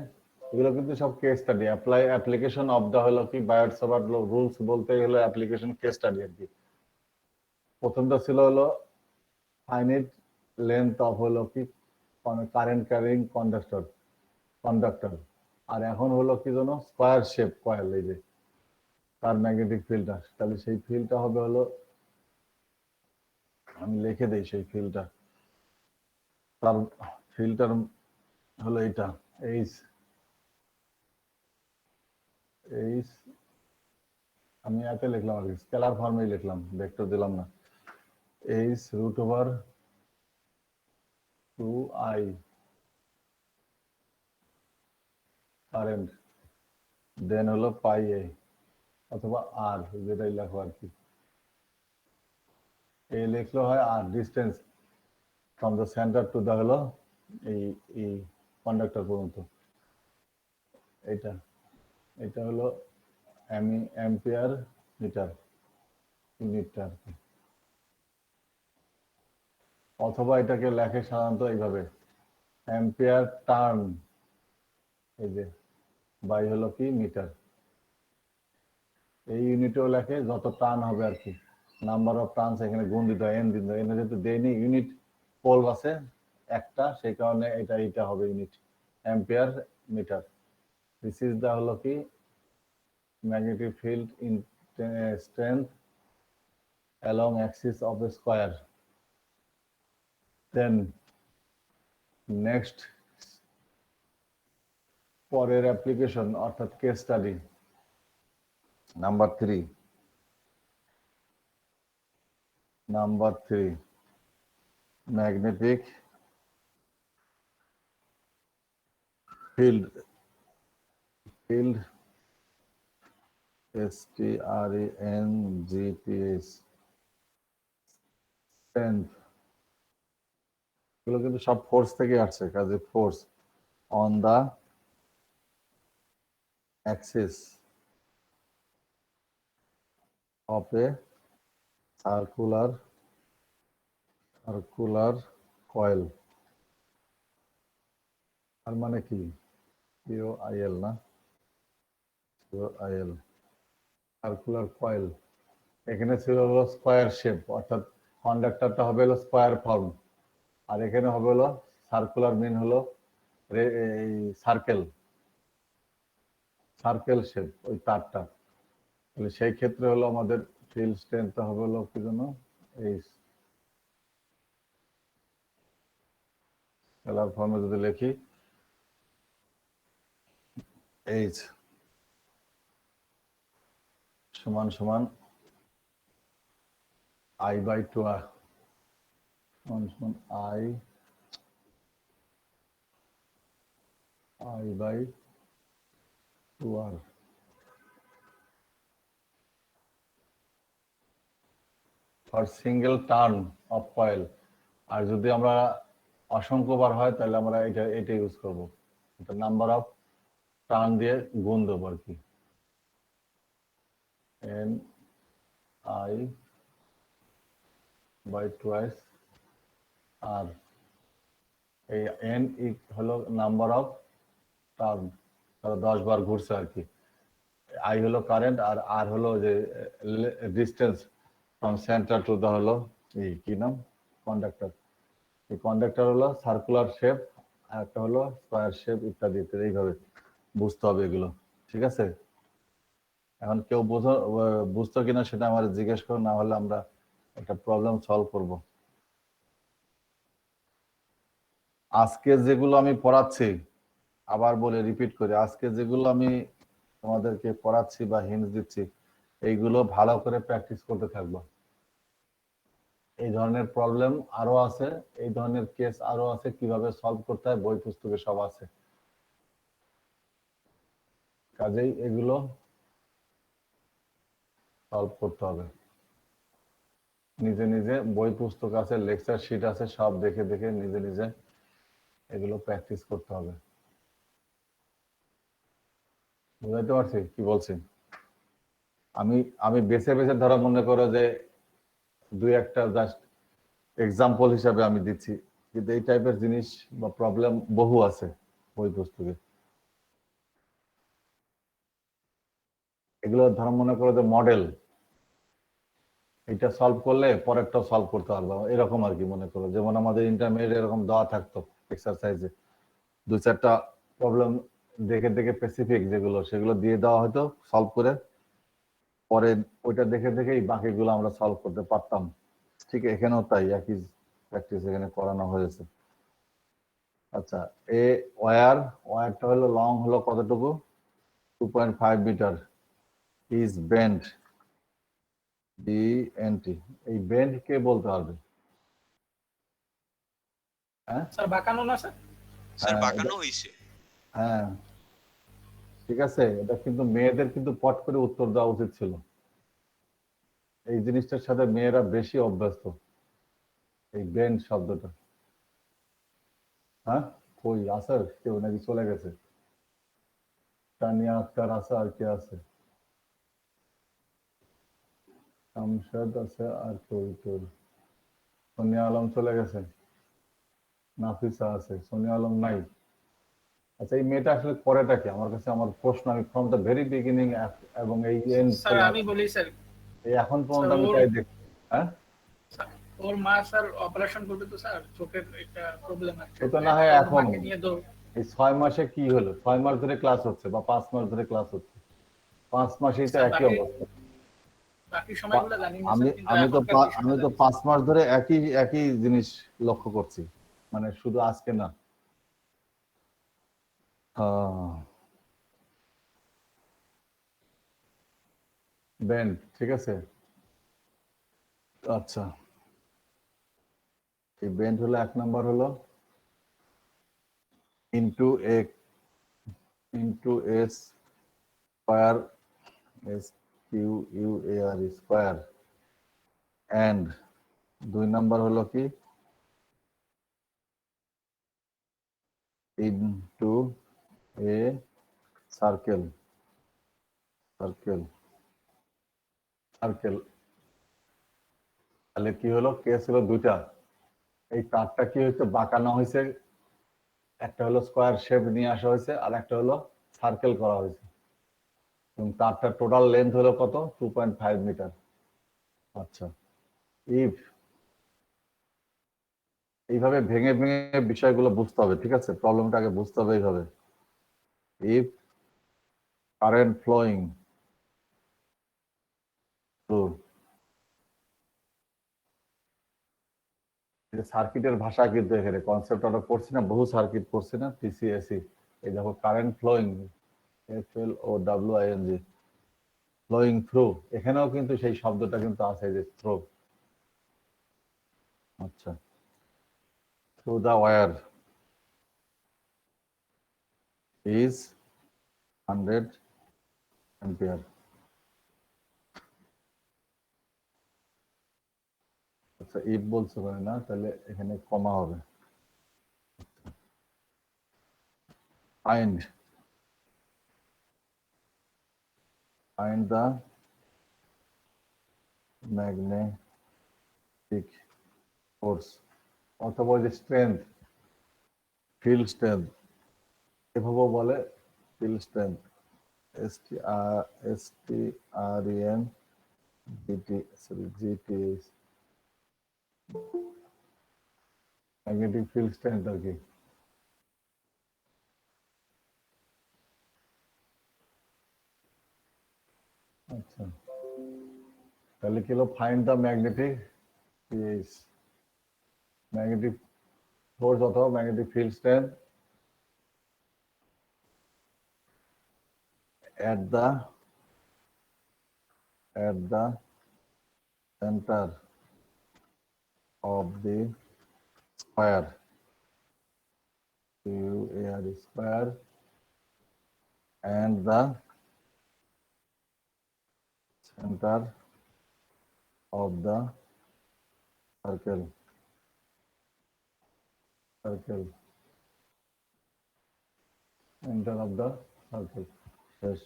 এগুলো কিন্তু সব case study, application of the হলো কি বায়ার-সাভার্ট রুলস বলতে গেলে অ্যাপ্লিকেশন কেস স্টাডি আর কি। প্রথমটা ছিল হলো ফাইনাইট লেন্থ অফ হলো কি কারেন্ট ক্যারিং কন্ডাক্টর, আর এখন হলো কি জানো, স্কোয়ার শেপ কয়েল, এই যে তার ম্যাগনেটিক ফিল্ডটা, তাহলে সেই ফিল্ডটা হবে হলো, আমি লিখে দিই সেই ফিল্ডটা, তার ফিল্ডটার হলো এইটা এইচ, আমি এতে লিখলাম আর কি, স্কেলার ফর্মেই লিখলাম, ভেক্টর দিলাম না, H√2I কারেন্ট, দেন হলো পাই এ অথবা আর, যেটাই লেখো আর কি, এ লিখলো হয় আর distance from the centre to the হলো এই কন্ডাক্টর পর্যন্ত, এটা এটা হলো অ্যাম্পিয়ার মিটার ইউনিটটা আর কি। অথবা এটাকে লেখে সাধারণত এইভাবে, অ্যাম্পিয়ার টার্ন, এই যে বাই হলো কি মিটার, এই ইউনিটেও লেখে যত টার্ন হবে আর কি, নাম্বার অফ টার্নস এখানে গুণ দিতে হয়, এন দিতে হয়, এখানে যেহেতু দেয়নি, ইউনিট পোল আছে একটা, সেই কারণে এটা হবে unit ampere metre. This is the হলো কি magnetic field in strength along axis of a square. Then next, পরের অ্যাপ্লিকেশন অর্থাৎ case study number 3, magnetic field STRENGTH strength এগুলো কিন্তু সব ফোর্স থেকে আসছে, কাজে force on the axis of a circular coil. তার মানে কি? COIL না, COIL সার্কুলার কয়েল। এখানে ছিল হলো স্কোয়ার শেপ, অর্থাৎ কন্ডাক্টরটা হবে হলো স্কোয়ার ফর্ম, আর এখানে হবে হলো সার্কুলার, মিন হলো এই সার্কেল শেপ ওই তারটা। তাহলে সেই ক্ষেত্রে হলো আমাদের ফিল্ড স্ট্রেংথটা হবে হলো কি জন্য, এই স্কেলার ফর্মে যদি লিখি এইচ সমান সমান I/2R সমান সমান I/2R for single turn of coil. আর যদি আমরা অসংখ্যবার হয় তাহলে আমরা এটা ইউজ করবো, এটা নাম্বার অফ টার্ন দিয়ে গুণ দেবো আর কি, N/2 আর এই N হলো নাম্বার অফ টার্ন, তারা 10 বার ঘুরছে আর কি। I হলো কারেন্ট, আর R হলো যে distance from centre to the হলো এই কি নাম, কন্ডাক্টর। এই কন্ডাক্টর হলো সার্কুলার শেপ, আর একটা হলো স্কোয়ার শেপ, ইত্যাদি ইত্যাদি। এইভাবে বুঝতে হবে এগুলো, ঠিক আছে? এখন কেউ বুঝতো কিনা সেটা আমার জিজ্ঞেস করো, না হলে আমরা একটা প্রবলেম সলভ করব। আজকে যেগুলো আমি পড়াচ্ছি, আবার বলে রিপিট করি, আজকে যেগুলো আমি তোমাদেরকে পড়াচ্ছি বা হিন্টস দিচ্ছি, এইগুলো ভালো করে প্র্যাকটিস করতে থাকবো। এই ধরনের প্রবলেম আরো আছে, এই ধরনের কেস আরো আছে, কিভাবে সলভ করতে হয় বই পুস্তকে সব আছে। কাজেই এগুলো সলভ করতে হবে নিজে নিজে, বই পুস্তক আছে, লেকচার শিট আছে, সব দেখে দেখে নিজে নিজে এগুলো প্র্যাকটিস করতে হবে। বুঝাইতে পারছি কি বলছি? আমি বেছে বেছে ধরা, মনে করো যে দুই একটা জাস্ট এক্সাম্পল হিসাবে আমি দিচ্ছি, কিন্তু এই টাইপের জিনিস বা প্রবলেম বহু আছে বই পুস্তকে। এগুলো ধরো মনে করো যে মডেল, এটা সলভ করলে পরেরটাও সলভ করতে পারবো, এরকম আর কি। মনে করো যেমন আমাদের ইন্টারমিডিয়েট এরকম দেওয়া থাকতো এক্সারসাইজে, দুই চারটা প্রবলেম দেখে দেখে স্পেসিফিক যেগুলো, সেগুলো দিয়ে দেওয়া হতো সলভ করে, পরে ওইটা দেখে দেখেই বাকিগুলো আমরা সলভ করতে পারতাম। ঠিক এখানেও তাই, একই প্র্যাকটিস এখানে করানো হয়েছে। আচ্ছা, ওয়্যারটা হলো লং হলো কতটুকু, 2.5 মিটার, ইজ বেন্ড, BNT। এই বেন্ড কে বলতে হবে? হ্যাঁ স্যার বাঁকানো না স্যার? স্যার বাঁকানো হইছে। হ্যাঁ ঠিক আছে, এটা কিন্তু মেয়েদের কিন্তু পট করে উত্তর দেওয়া উচিত ছিল। এই জিনিসটার সাথে মেয়েরা বেশি অভ্যস্ত, এই বেন্ড শব্দটা। হ্যাঁ কই আসার কেউ নাকি চলে গেছে? তানিয়া আক্তার আছে, আর কে আছে? শামশাদ আছে, আর কেউ সোনিয়া আলম চলে গেছে, নাফিসা আছে, সোনিয়া আলম নাই। আচ্ছা, এই মেয়েটা আসলে করেটা কি? আমার কাছে আমার প্রশ্ন, আমি ফ্রম দ্য ভেরি বিগিনিং এবং এই এন্ড, স্যার আমি বলি স্যার, এই এখন পর্যন্ত স্যার আমি তাই দেখি। হ্যাঁ ওর মা স্যার অপারেশন করবে তো স্যার, চোখের একটা প্রবলেম আছে। এটা না হয় এখন মাকে নিয়ে তো এই 6 মাসে কি হলো, 6 মাস ধরে ক্লাস হচ্ছে বা 5 মাস ধরে ক্লাস হচ্ছে, 5 মাসেই তো স্যার একই অবস্থা। বাকি সময়গুলো জানি না আমি স্যার, কিন্তু আমি তো এখনকার আমি বিষয়টা তো জানি। 5 মাস ধরে একই একই জিনিস লক্ষ্য করছি, মানে শুধু আজকে না। ব্যান্ড, ঠিক আছে। আচ্ছা, এই ব্যান্ড হলো 1 নাম্বার হলো into S square, SQUAR square, and 2 number হলো কি into a circle circle circle. তাহলে কি হলো, কেস হলো দুইটা। এই তারটা কি হয়েছে, বাঁকানো হয়েছে, একটা হলো স্কোয়ার শেপ নিয়ে আসা হয়েছে, আর একটা হলো সার্কেল করা হয়েছে। এবং তারটার টোটাল লেন্থ হলো কত, 2.5 মিটার। আচ্ছা, ইফ এইভাবে ভেঙে ভেঙে বিষয়গুলো বুঝতে হবে, ঠিক আছে? প্রবলেমটা আগে বুঝতে হবে এইভাবে। ইফ কারেন্ট ফ্লোয়িং থ্রু, সার্কিটের ভাষা কিন্তু এখানে কনসেপ্ট আমরা পড়ছি না, বহু সার্কিট পড়ছি না, টিসিএসি। এই দেখো current flowing, FLOWING, flowing through, এখানেও কিন্তু সেই শব্দটা কিন্তু আছে, যে থ্রু। আচ্ছা, through the wire is 100 ampere. আচ্ছা, ইফ বলছে মানে না, তাহলে এখানে কমা হবে। find the magnetic force, অথবা যে স্ট্রেংথ, ফিল্ড স্ট্রেংথ, এভাবেও বলে field strength, STREN GT, magnetic field strength আর কি। আচ্ছা, তাহলে কি হলো, find the magnetic magnetic force অথবা magnetic field strength at the center of the square, square, and the center of the circle, center of the circle. Yes.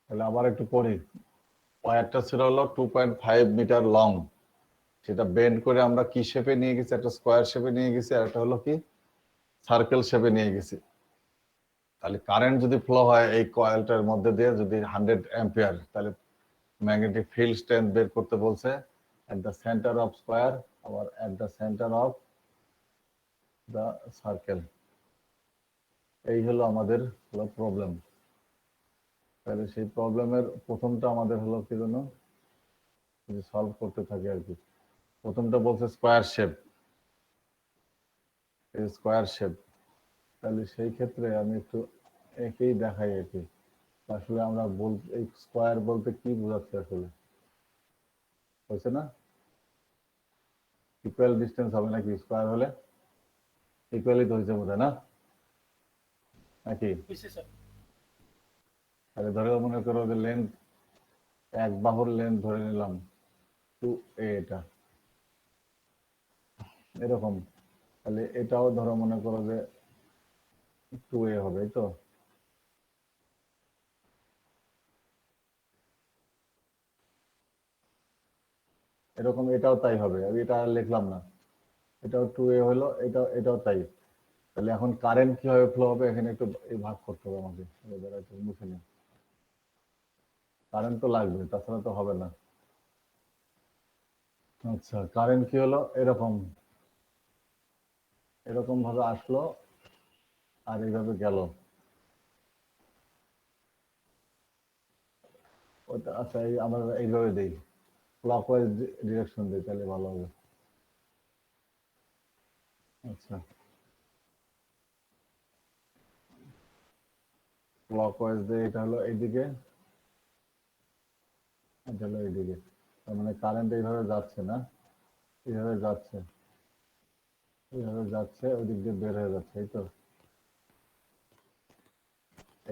তাহলে আবার একটু পড়ি। ওয়্যারটা ছিল হলো 2.5 মিটার লং, সেটা বেন্ড করে আমরা কি শেপে নিয়ে গেছি, একটা স্কোয়ার শেপে নিয়ে গেছি, আর একটা হলো কি সার্কেল শেপে নিয়ে গেছি। তাহলে কারেন্ট যদি ফ্লো হয় এই কয়েলটার মধ্যে দিয়ে, যদি 100 অ্যাম্পিয়ার, তাহলে ম্যাগনেটিক ফিল্ড স্ট্রেংথ বের করতে বলছে at the center of square or at the center of the circle। এই হলো আমাদের হলো প্রবলেম। তাহলে সেই প্রবলেমের প্রথমটা আমাদের হলো কি জন্য সলভ করতে থাকি আর কি। প্রথমটা বলছে স্কোয়ার শেপ, স্কোয়ার শেপ। তাহলে সেই ক্ষেত্রে আমি একটু একেই দেখাই আর কি। আসলে আমরা এই স্কোয়ার বলতে কি বোঝাচ্ছে আসলে, হয়েছে না? ইকুয়াল ডিস্টেন্স হবে নাকি, স্কোয়ার হলে ইকুয়ালি তো হয়েছে বোধহয় না, নাকি? তাহলে ধরে মনে করো যে লেন্থ, এক বাহুর লেন্থ ধরে নিলাম 2a, এটা এরকম। তাহলে এটাও ধরো মনে করো যে 2a হবে, তো এরকম এটাও তাই হবে। আমি এটা আর লিখলাম না, এটাও 2a হলো, এটাও তাই। তাহলে এখন কারেন্ট কিভাবে ফ্লো হবে, এখানে একটু এই ভাগ করতে হবে আমাকে, একটু মুছে নিই। কারেন্ট তো লাগবে, তাছাড়া তো হবে না। আচ্ছা, কারেন্ট কি হলো, এরকম এরকম ভাবে আসলো আর এইভাবে গেল। ওটা আচ্ছা, আমরা এইভাবে দিই, ক্লকওয়াইজ ডিরেকশন দিই, তাহলে ভালো হবে। আচ্ছা, ক্লকওয়াইজ দিয়ে, এটা হলো এইদিকে, এটা হলো এইদিকে। তার মানে কারেন্ট এইভাবে যাচ্ছে না, এইভাবে যাচ্ছে, এইভাবে যাচ্ছে, ওই দিক দিয়ে বের হয়ে যাচ্ছে, এই তো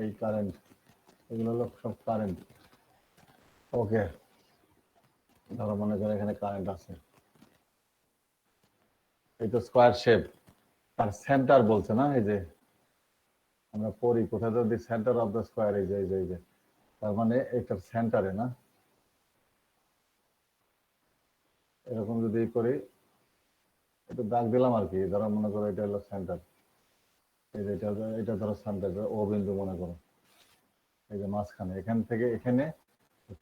এই কারেন্ট, এগুলো হলো সব কারেন্ট। ওকে, ধরো মনে করো এখানে কারেন্ট আছে, এই তো স্কোয়ার শেপ, তার সেন্টার বলছে না, এই যে আমরা পড়ি কোথায় যদি সেন্টার অফ দ্য স্কোয়ার, এই যে এই যে তার মানে এটার সেন্টারে না, এরকম যদি করি, একটু দাগ দিলাম আর কি, ধরো মনে করো এটা হলো সেন্টার, এই যে এটা ধরো সেন্টার, ও বিন্দু মনে করো, এই যে মাঝখানে, এখান থেকে এখানে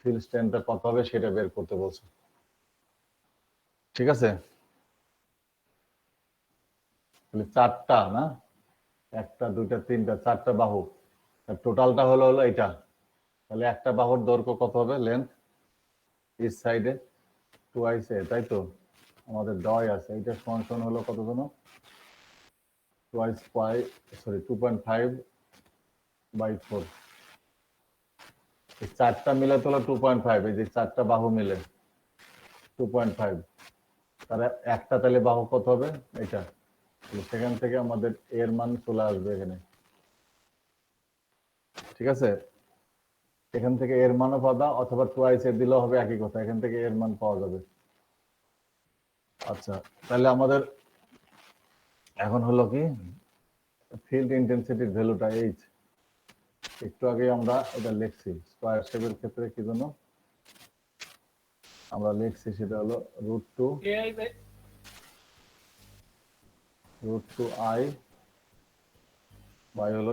ফিল স্ট্রেন্থটা কত হবে সেটা বের করতে বলছে। ঠিক আছে, তাহলে চারটা না, একটা দুইটা তিনটা চারটা বাহু, টোটালটা হলো এটা, তাহলে একটা বাহুর দৈর্ঘ্য কত হবে, লেন্থ ইচ সাইডে টুয়াইস এ, তাই তো আমাদের দয় আছে, এটা সমান সমান হলো কত জন, টুয়াইস পাই, সরি 2.5/4, এই চারটা মিলে তো হলো 2.5, এই যে চারটা বাহু মিলে 2.5, তাহলে একটা তাহলে বাহু কত হবে এটা, সেখান থেকে আমাদের এর মান চলে আসবে এখানে। ঠিক আছে, এখান থেকে এর মানও পাবা, অথবা টুয়াইস এর দিলেও হবে, একই কথা, এখান থেকে এর মান পাওয়া যাবে। আচ্ছা, তাহলে আমাদের এখন হলো কি, ফিল্ড ইন্টেন্সিটির ভ্যালুটা এইচ, একটু আগে আমরা এটা লিখছি স্কয়ার শেপের ক্ষেত্রে, কি জন্য আমরা লিখছি সেটা হলো √2i বাই হলো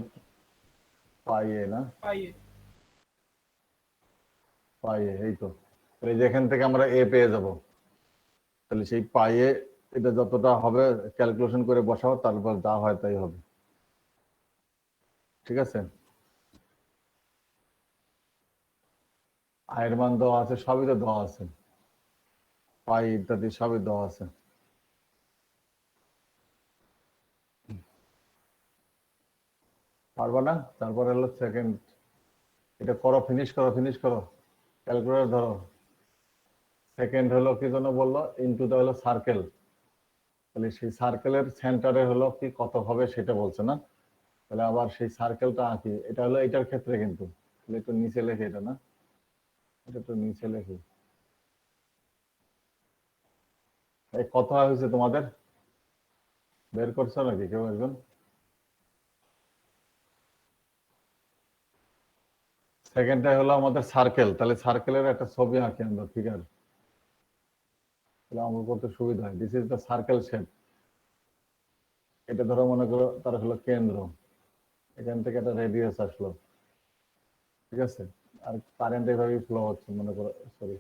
পাই এ না, পাই এ, এই তো, তাহলে যেখান থেকে আমরা এ পেয়ে যাব, তাহলে সেই পাই এ এটা যতটা হবে ক্যালকুলেশন করে বসাও, তারপর যা হয় তাই হবে। ঠিক আছে, আয়ের মান দেওয়া আছে, সবই তো দেওয়া আছে, পাই ইত্যাদি সবই দেওয়া আছে। পারবা না, তারপরে হলো সেকেন্ড, এটা করো, ফিনিশ করো, ক্যালকুলেটর ধরো। সেকেন্ড হলো কি জন্য বললো, ইনটু দা হলো সার্কেল, তাহলে সেই সার্কেলের সেন্টারে হলো কি কত হবে সেটা বলছে না, তাহলে আবার সেই সার্কেলটা আঁকি, এটা হলো এটার ক্ষেত্রে, কিন্তু একটু নিচে লেখে, এটা না, এটা তো নিচে লেখে, এই কত হয়েছে তোমাদের বের করছো নাকি কেউ একজন? সেকেন্ডটা হলো আমাদের সার্কেল, তাহলে সার্কেলের একটা ছবি আঁকি আমরা, ফিগার, তাহলে আমার করতে সুবিধা হয়। This is the circle shape, এটা ধরো মনে করো তার হলো কেন্দ্র, এখান থেকে একটা রেডিয়াস আসলো। ঠিক আছে, আর কারেন্ট এইভাবে ফ্লো হচ্ছে, মনে করো, সরি,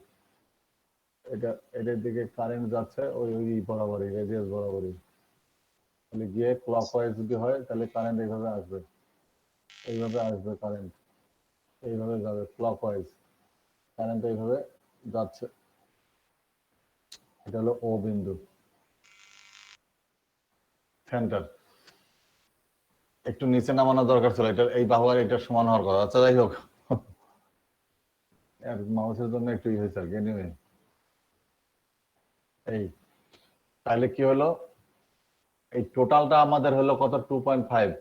এটার দিকে কারেন্ট যাচ্ছে ওই বরাবরই, রেডিয়াস বরাবরই, তাহলে গিয়ে ক্লকওয়াইজ যদি হয় তাহলে কারেন্ট এইভাবে আসবে, কারেন্ট এইভাবে যাবে ক্লকওয়াইজ, কারেন্ট এইভাবে যাচ্ছে, এটা হলো ও বিন্দু, সেন্টার। একটু নিচে নামানো দরকার ছিল, এটা এই বাহু আর এটা সমান হওয়ার কথা। আচ্ছা, যাই হোক, মাউসের জন্য একটু হয়েছে আর কি, এনিওয়ে, এই তাহলে কি হলো, এই টোটালটা আমাদের হলো কত, 2.5,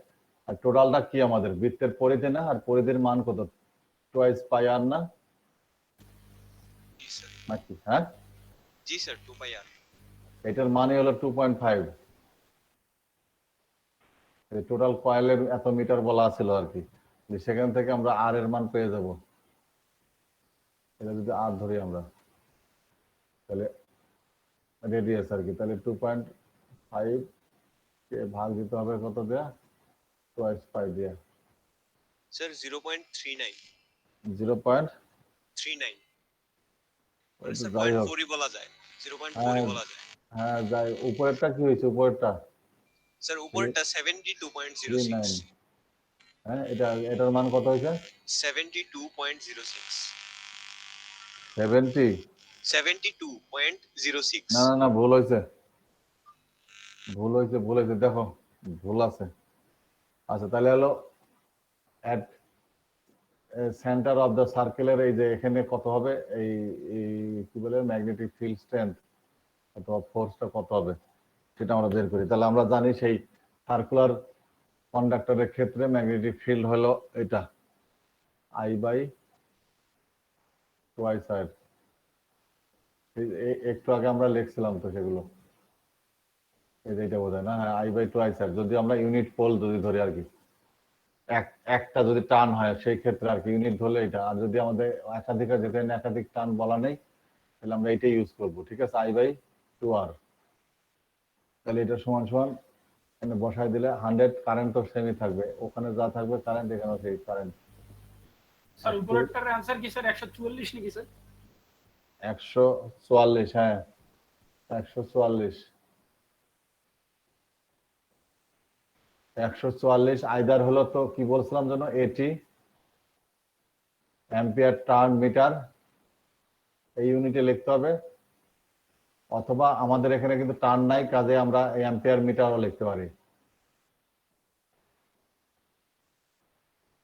আর টোটালটা কি আমাদের বৃত্তের পরিধি না, আর পরিধির মান কত, টুয়াইস পাই আর না, জি স্যার, নাকি? হ্যাঁ, জি স্যার, 2πr। এটার মানে হলো 2.5, টোটাল কয়েলের এত মিটার বলা ছিল আর কি, সেখান থেকে আমরা আর এর মান পেয়ে যাব, এটা যদি আর ধরি আমরা, তাহলে রেডিয়াস আর কি, তাহলে 2.5 কে ভাগ দিতে হবে কত দেয়া, টুয়াইস পাই দেয়া, স্যার 0.39, 0.39, মানে স্যার যাই হোক, 0.4ই বলা যায়, 0.4ই হ্যাঁ বলা যায়। হ্যাঁ, যাই, উপরেরটা কি হয়েছে, উপরেরটা স্যার উপরেরটা 72.06, 39, হ্যাঁ, এটার মান কত হয়েছে, 72.06, 70, 72.06। না না না, ভুল হয়েছে, দেখো, ভুল আছে। আচ্ছা, তাহলে হলো অ্যাট সেন্টার অফ দ্য সার্কেলের, এই যে এখানে কত হবে, এই কি বলে ম্যাগনেটিক ফিল্ড স্ট্রেংথ অথবা ফোর্সটা কত হবে সেটা আমরা বের করি। তাহলে আমরা জানি সেই সার্কুলার কন্ডাক্টরের ক্ষেত্রে ম্যাগনেটিক ফিল্ড হলো এটা I/2r, একটু আগে আমরা লিখছিলাম তো সেগুলো, এইটা বোঝায় না, হ্যাঁ I by two I sir, যদি আমরা ইউনিট পোল যদি ধরি আর কি, একটা যদি টান হয় সেই ক্ষেত্রে আর কি ইউনিট ধরলে এটা, আর যদি আমাদের একাধিক, যেখানে একাধিক টান বলা নেই তাহলে আমরা এইটাই ইউজ করবো, ঠিক আছে, আই বাই টু আর। তাহলে এটা সমান সমান এখানে বসায় দিলে 100, কারেন্ট তো সেমই থাকবে, ওখানে যা থাকবে কারেন্ট, এখানেও সেই কারেন্ট। স্যার উপরেরটার অ্যান্সার কি স্যার 144 নাকি স্যার? 144, হ্যাঁ 144, 144 আইদার হলো, তো কি বলছিলাম যেন, 80 অ্যাম্পিয়ার টার্ন মিটার এই ইউনিটে লিখতে হবে, অথবা আমাদের এখানে কিন্তু টার্ন নাই, কাজে আমরা অ্যাম্পিয়ার মিটারও লিখতে পারি,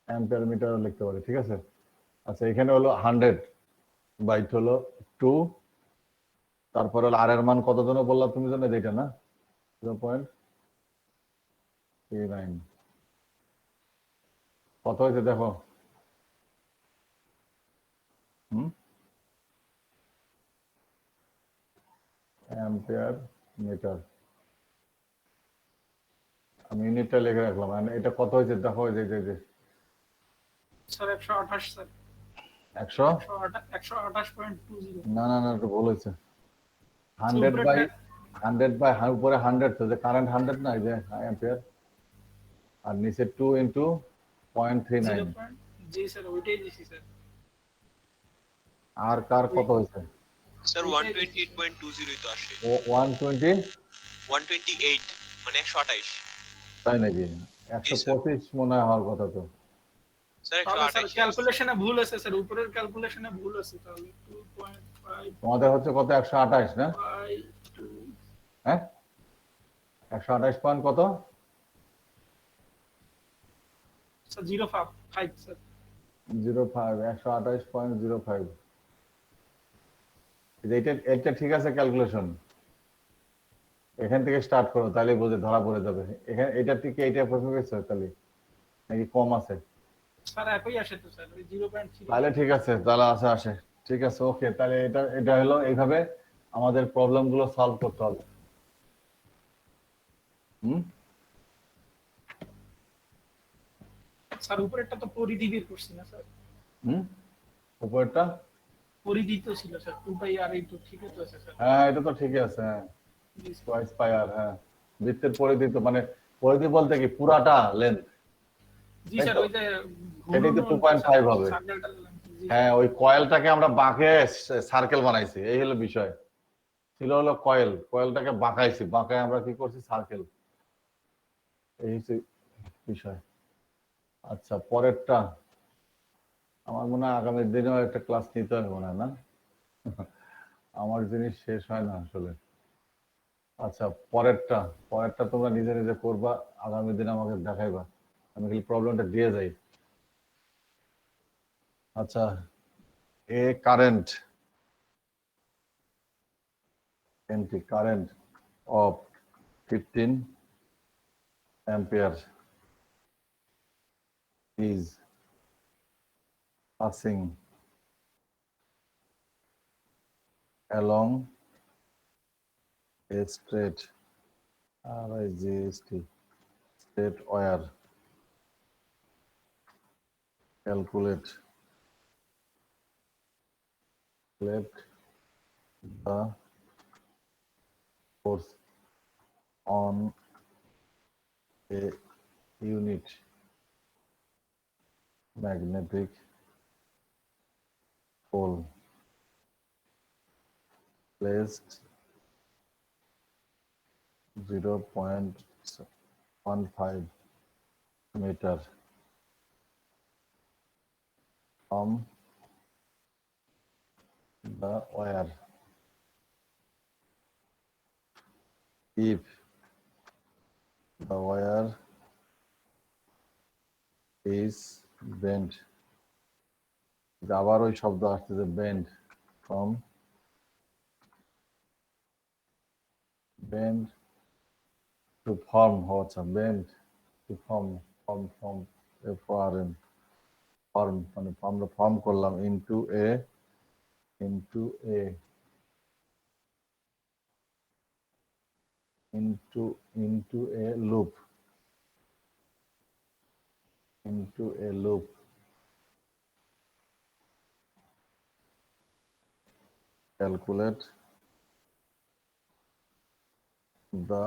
অ্যাম্পিয়ার মিটারও লিখতে পারি, ঠিক আছে। আচ্ছা এখানে হলো 100 বাইট হলো 2, তারপর হলো আর এর মান কত জন বললাম তুমি জানো, এইটা না 0.39, কত হয়েছে দেখো, অ্যাম্পিয়ার মিটার, আমি ইউনিটটা লিখে রাখলাম, আর এটা কত হয়েছে দেখো, এই যে স্যার 128 স্যার, 100, 128.20। না না না এটা ভুল হয়েছে, 100 বাই উপরে 100, তো যে কারেন্ট 100 না, এই যে অ্যাম্পিয়ার, আর নিচে 2 ইন্টু 0.39, জি স্যার ওইটাই দিছি স্যার। আর কার কত হয়েছে, স্যার 128.20 তো আসে। ও 120, 128 মানে 128। তাই নাকি, 125 মনে হয় হওয়ার কথা তো, স্যার তাহলে স্যার 128 ক্যালকুলেশনে ভুল আছে স্যার, উপরের ক্যালকুলেশনে ভুল আছে, তাহলে 2.5 তোমাদের হচ্ছে কত 128 না, বাই 2 হ্যাঁ 128 পয়েন্ট কত, স্যার 0.5 স্যার। 05, 128.05, এটা ঠিক আছে ক্যালকুলেশন, এখান থেকে স্টার্ট করো তাহলে বুঝে ধরা পড়ে যাবে, এখানে এটা থেকে এইটা প্রথমে গেছে তাহলে নাকি কম আছে, স্যার একই আসে তো স্যার, ওই 0.3। তাহলে ঠিক আছে, তাহলে আসে, ঠিক আছে ওকে, তাহলে এটা হলো এইভাবে আমাদের প্রবলেম গুলো সলভ করতে হবে। স্যার উপরেরটা তো পরিধি বের করছি না স্যার, উপরেরটা, পরিধি তো ছিল স্যার 2 পাই আর এই তো ঠিকই তো আছে স্যার। হ্যাঁ এটা তো ঠিকই আছে, হ্যাঁ টোয়াইস পাই আর, হ্যাঁ বৃত্তের পরিধি তো, মানে পরিধি বলতে কি পুরাটা লেন্থ, জি স্যার ওই যে এটাই তো 2.5 হবে, হ্যাঁ ওই কয়েলটাকে আমরা বাঁকে সার্কেল বানাইছি, এই হলো বিষয়, ছিল হলো কয়েলটাকে বাঁকাইছি, বাঁকায় আমরা কি করছি সার্কেল, এই হচ্ছে বিষয়। আচ্ছা পরেরটা, আমার মনে হয় আগামী দিনেও একটা ক্লাস নিতে হবে মনে হয় না, আমার জিনিস শেষ হয় না আসলে। আচ্ছা পরেরটা তোমরা নিজে নিজে করবা, আগামী দিনে আমাকে দেখাইবা, আমি খালি প্রবলেমটা দিয়ে যাই। আচ্ছা এ current of 15 ampere is passing along a straight wire. Calculate the force on a unit magnetic pole placed 0.15 meter from the wire. If the wire is bent, আবার ওই শব্দ আসতেছে bend, from bend to form, হচ্ছে bend to form form মানে আমরা form করলাম into a into a loop. Into a loop. Calculate the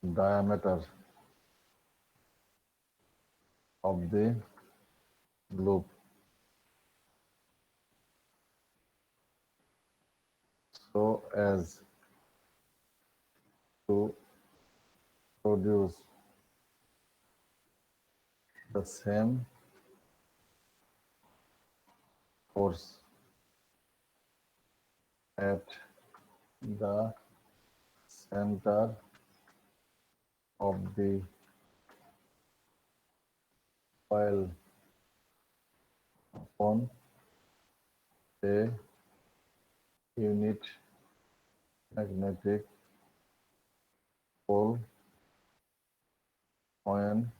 diameter of the loop so as to produce the same force at the center of the coil upon a unit magnetic pole when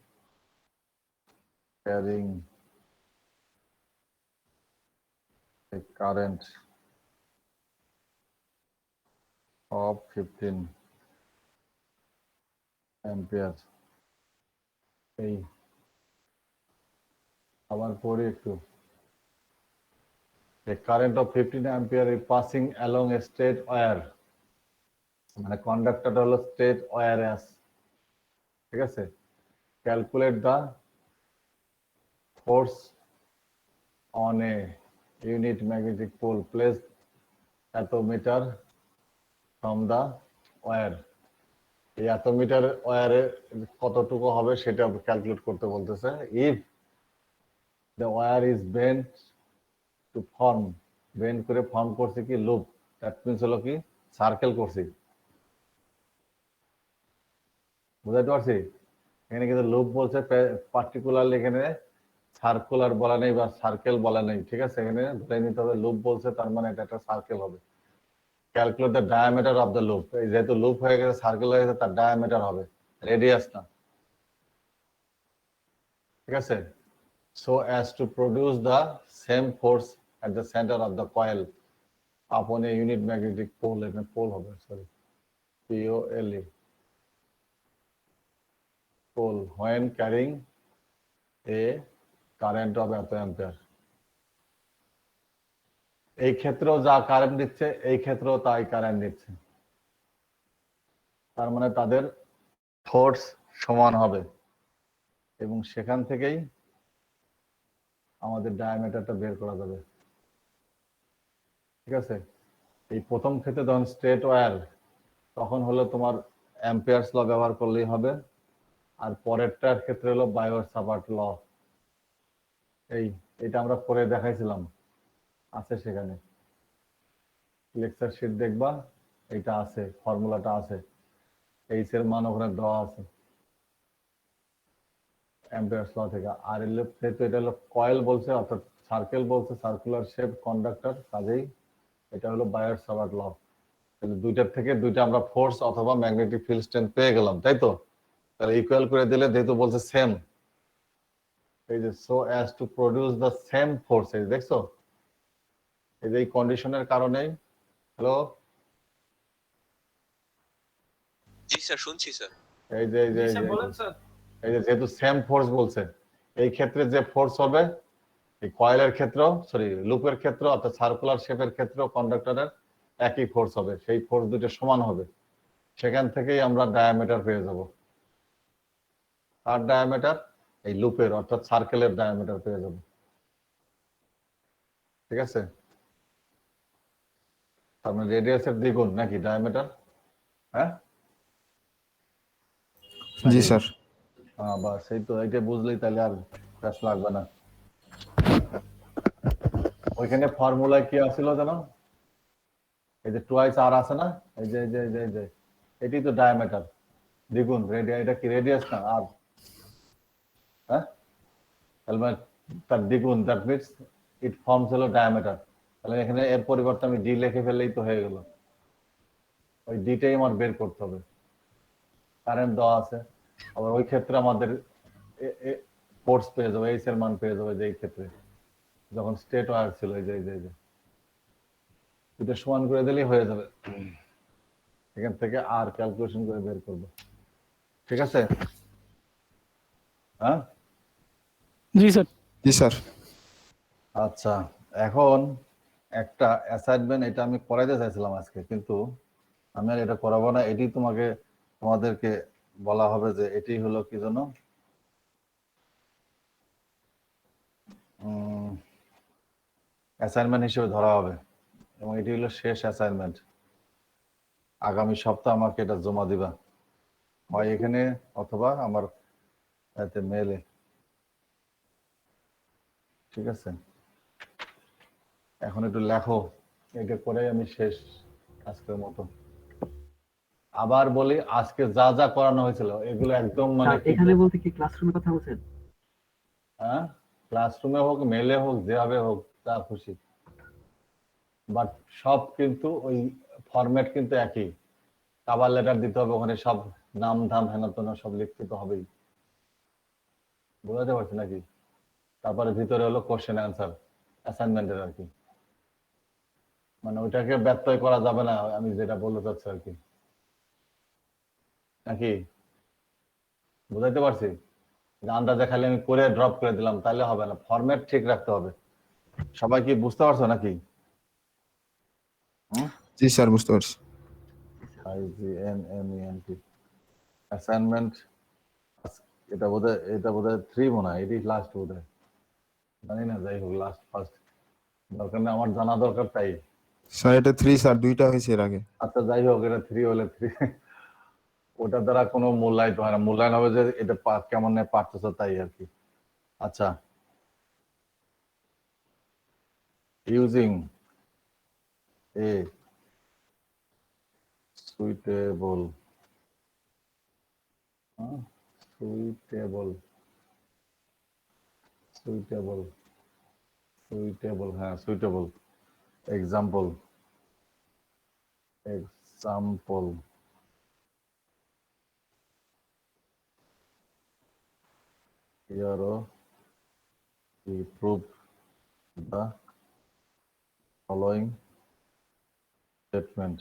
carrying a current of 15 ampere. এই আবার পরে একটু a current of 15 ampere is passing along a straight wire, মানে কন্ডাক্টরটা হলো straight ওয়্যারে আছে, ঠিক আছে। Calculate the force on a unit magnetic pole placed এত মিটার ফ্রম দ্য ওয়্যার। এই এত মিটার ওয়্যারে কতটুকু হবে সেটা ক্যালকুলেট করতে বলতেছে। If the wire is bent to form, bend করে ফর্ম করছে কি লুপ, দ্যাট মিন্স হলো কি সার্কেল করছি, বুঝাতে পারছি। এখানে কিন্তু লুপ বলছে, পার্টিকুলারলি এখানে সার্কুলার বলা নেই বা সার্কেল বলা নেই, ঠিক আছে। এখানে ধরে নিতে হবে লুপ বলছে, তার মানে এটা একটা সার্কেল হবে। Calculate the diameter of the loop, এই যেহেতু লুপ হয়ে গেছে সার্কেল হয়ে গেছে, তার ডায়ামিটার হবে, রেডিয়াস না, ঠিক আছে। so as to produce the same force at the center of the coil upon a unit magnetic pole, এখানে পোল হবে, sorry, POLE, pole when carrying a current of এত অ্যাম্পিয়ার। এই ক্ষেত্রেও যা কারেন্ট দিচ্ছে এই ক্ষেত্রেও তাই কারেন্ট দিচ্ছে, তার মানে তাদের ফোর্স সমান হবে এবং সেখান থেকেই আমাদের ডায়ামিটারটা বের করা যাবে, ঠিক আছে। এই প্রথম ক্ষেত্রে যখন স্ট্রেট ওয়্যার, তখন হলো তোমার অ্যাম্পিয়ার্স ল ব্যবহার করলেই হবে, আর পরেরটার ক্ষেত্রে হলো বায়োট-সাভার্ট ল। এটা আমরা পরে দেখাইছিলাম, আছে সেখানে লেকচার শিট দেখবা, এটা আছে, ফর্মুলাটা আছে, এইচ এর মান ওখানে দেওয়া আছে অ্যাম্পিয়ার্স ল থেকে। আর এটা হলো কয়েল বলছে, অর্থাৎ সার্কেল বলছে, সার্কুলার শেপ কন্ডাক্টর, কাজেই এটা হলো বায়োট-সাভার্ট ল। দুইটার থেকে দুইটা আমরা ফোর্স অথবা ম্যাগনেটিক ফিল্ড স্ট্রেংথ পেয়ে গেলাম, তাই তো। তাহলে ইকুয়াল করে দিলে, যেহেতু বলছে সেম, এই যে so as to produce the same force, এই দেখছো, এই যে এই কন্ডিশনের কারণে। হ্যালো, জি স্যার, শুনছি স্যার। এই যে জি স্যার, বলেন স্যার। এই যে যেহেতু সেম ফোর্স বলছে, এই ক্ষেত্রে যে ফোর্স হবে এই কয়েলের ক্ষেত্রেও, সরি লুপের ক্ষেত্রে, অর্থাৎ সার্কুলার শেপের ক্ষেত্রেও কন্ডাক্টরের একই ফোর্স হবে, সেই ফোর্স দুটো সমান হবে। সেখান থেকেই আমরা ডায়ামিটার পেয়ে যাব। আর ডায়ামিটার এই লুপের, অর্থাৎ সার্কেলের ডায়ামিটার পেয়ে যাব, ঠিক আছে। তার মানে রেডিয়াসের দ্বিগুণ নাকি ডায়ামিটার? হ্যাঁ জি স্যার। হ্যাঁ, বাস সেই তো, এইটা বুঝলেই তাহলে আর প্যাস লাগবে না। ওইখানে ফর্মুলায় কি আসছিল জানো, এই যে টুয়াইস আর আছে না, এই যে এটি তো ডায়ামিটার দ্বিগুণ রেডিয়াস, এটা কি রেডিয়াস না আর? হ্যাঁ, তাহলে তার দ্বিগুণ, দ্যাট মিনস ইট ফর্মস হলো ডায়ামিটার। তাহলে এখানে এর পরিবর্তে আমি ডি লিখে ফেললেই তো হয়ে গেল। ওই ডিটাই আমার বের করতে হবে, কারেন্ট দেওয়া আছে। আবার ওই ক্ষেত্রে আমাদের ফোর্স পেয়ে যাবে, এইচ এর মান পেয়ে যাবে, যে এই ক্ষেত্রে যখন স্টেট ওয়্যার ছিল, এই যে দুটো সমান করে দিলেই হয়ে যাবে। এখান থেকে আর ক্যালকুলেশন করে বের করব, ঠিক আছে? হ্যাঁ, জি স্যার। জি স্যার। আচ্ছা, এখন একটা অ্যাসাইনমেন্ট, এটা আমি করাইতে চাইছিলাম আজকে, কিন্তু আমি আর এটা করাবো না। এটি তোমাদেরকে বলা হবে যে এটি হলো কি জন্য অ্যাসাইনমেন্ট হিসেবে ধরা হবে, এবং এটি হলো শেষ অ্যাসাইনমেন্ট। আগামী সপ্তাহে আমাকে এটা জমা দিবা, হয় এখানে অথবা আমার এতে মেলে, ঠিক আছে? এখন একটু লেখো, এটা করে আমি শেষ আজকের মতো। আবার বলি, আজকে যা যা করানো হয়েছিল এগুলো একদম মানে স্যার এখানে বলতে কি ক্লাসরুমের কথা বলছেন? হ্যাঁ, ক্লাসরুমে হোক, মেলে হোক, যেভাবে হোক, যা খুশি, বাট সব কিন্তু ওই ফরম্যাট কিন্তু একই। কভার লেটার দিতে হবে, ওখানে সব নাম ধাম হেন তেন সব লিখতে তো হবেই, বোঝাতে পারছি নাকি? তারপরে ভিতরে হলো কোশ্চেন অ্যান্সার অ্যাসাইনমেন্টের আর কি, মানে ওইটাকে ব্যত্যয় করা যাবে না, আমি যেটা বলতে চাচ্ছি আর কি, নাকি বুঝাইতে পারছি? যে আন্দাজে খালি আমি করে ড্রপ করে দিলাম তাহলে হবে না, ফরম্যাট ঠিক রাখতে হবে। সবাই কি বুঝতে পারছো নাকি? জি স্যার, বুঝতে পারছি। IGNMENT অ্যাসাইনমেন্ট, এটা বোধহয় 3 মনে হয়, এটি লাস্ট বোধহয়, জানি না, যাই হোক লাস্ট ফার্স্ট দরকার নেই, আমার জানা দরকার তাই। স্যার এটা 3 স্যার, 2টা হয়েছে এর আগে। আচ্ছা যাই হোক, এটা 3 হলে 3, ওটা দ্বারা কোনো মূল্যায়িত হয় না, মূল্যায়ন হবে যে এটা কেমন পারতেছো তাই আর কি। আচ্ছা, using a suitable suitable suitable suitable হ্যাঁ, suitable example here we prove the following statement.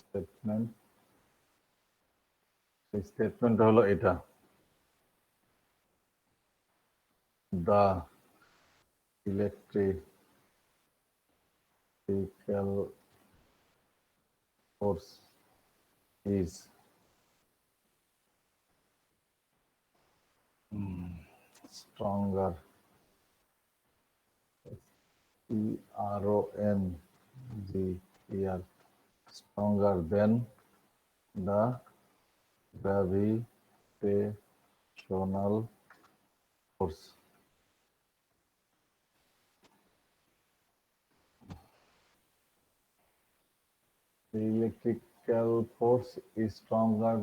Statement. সেই স্টেটমেন্ট হলো এটা, the electrical force is stronger, STRONGER, stronger than the gravitational force. The electrical force is stronger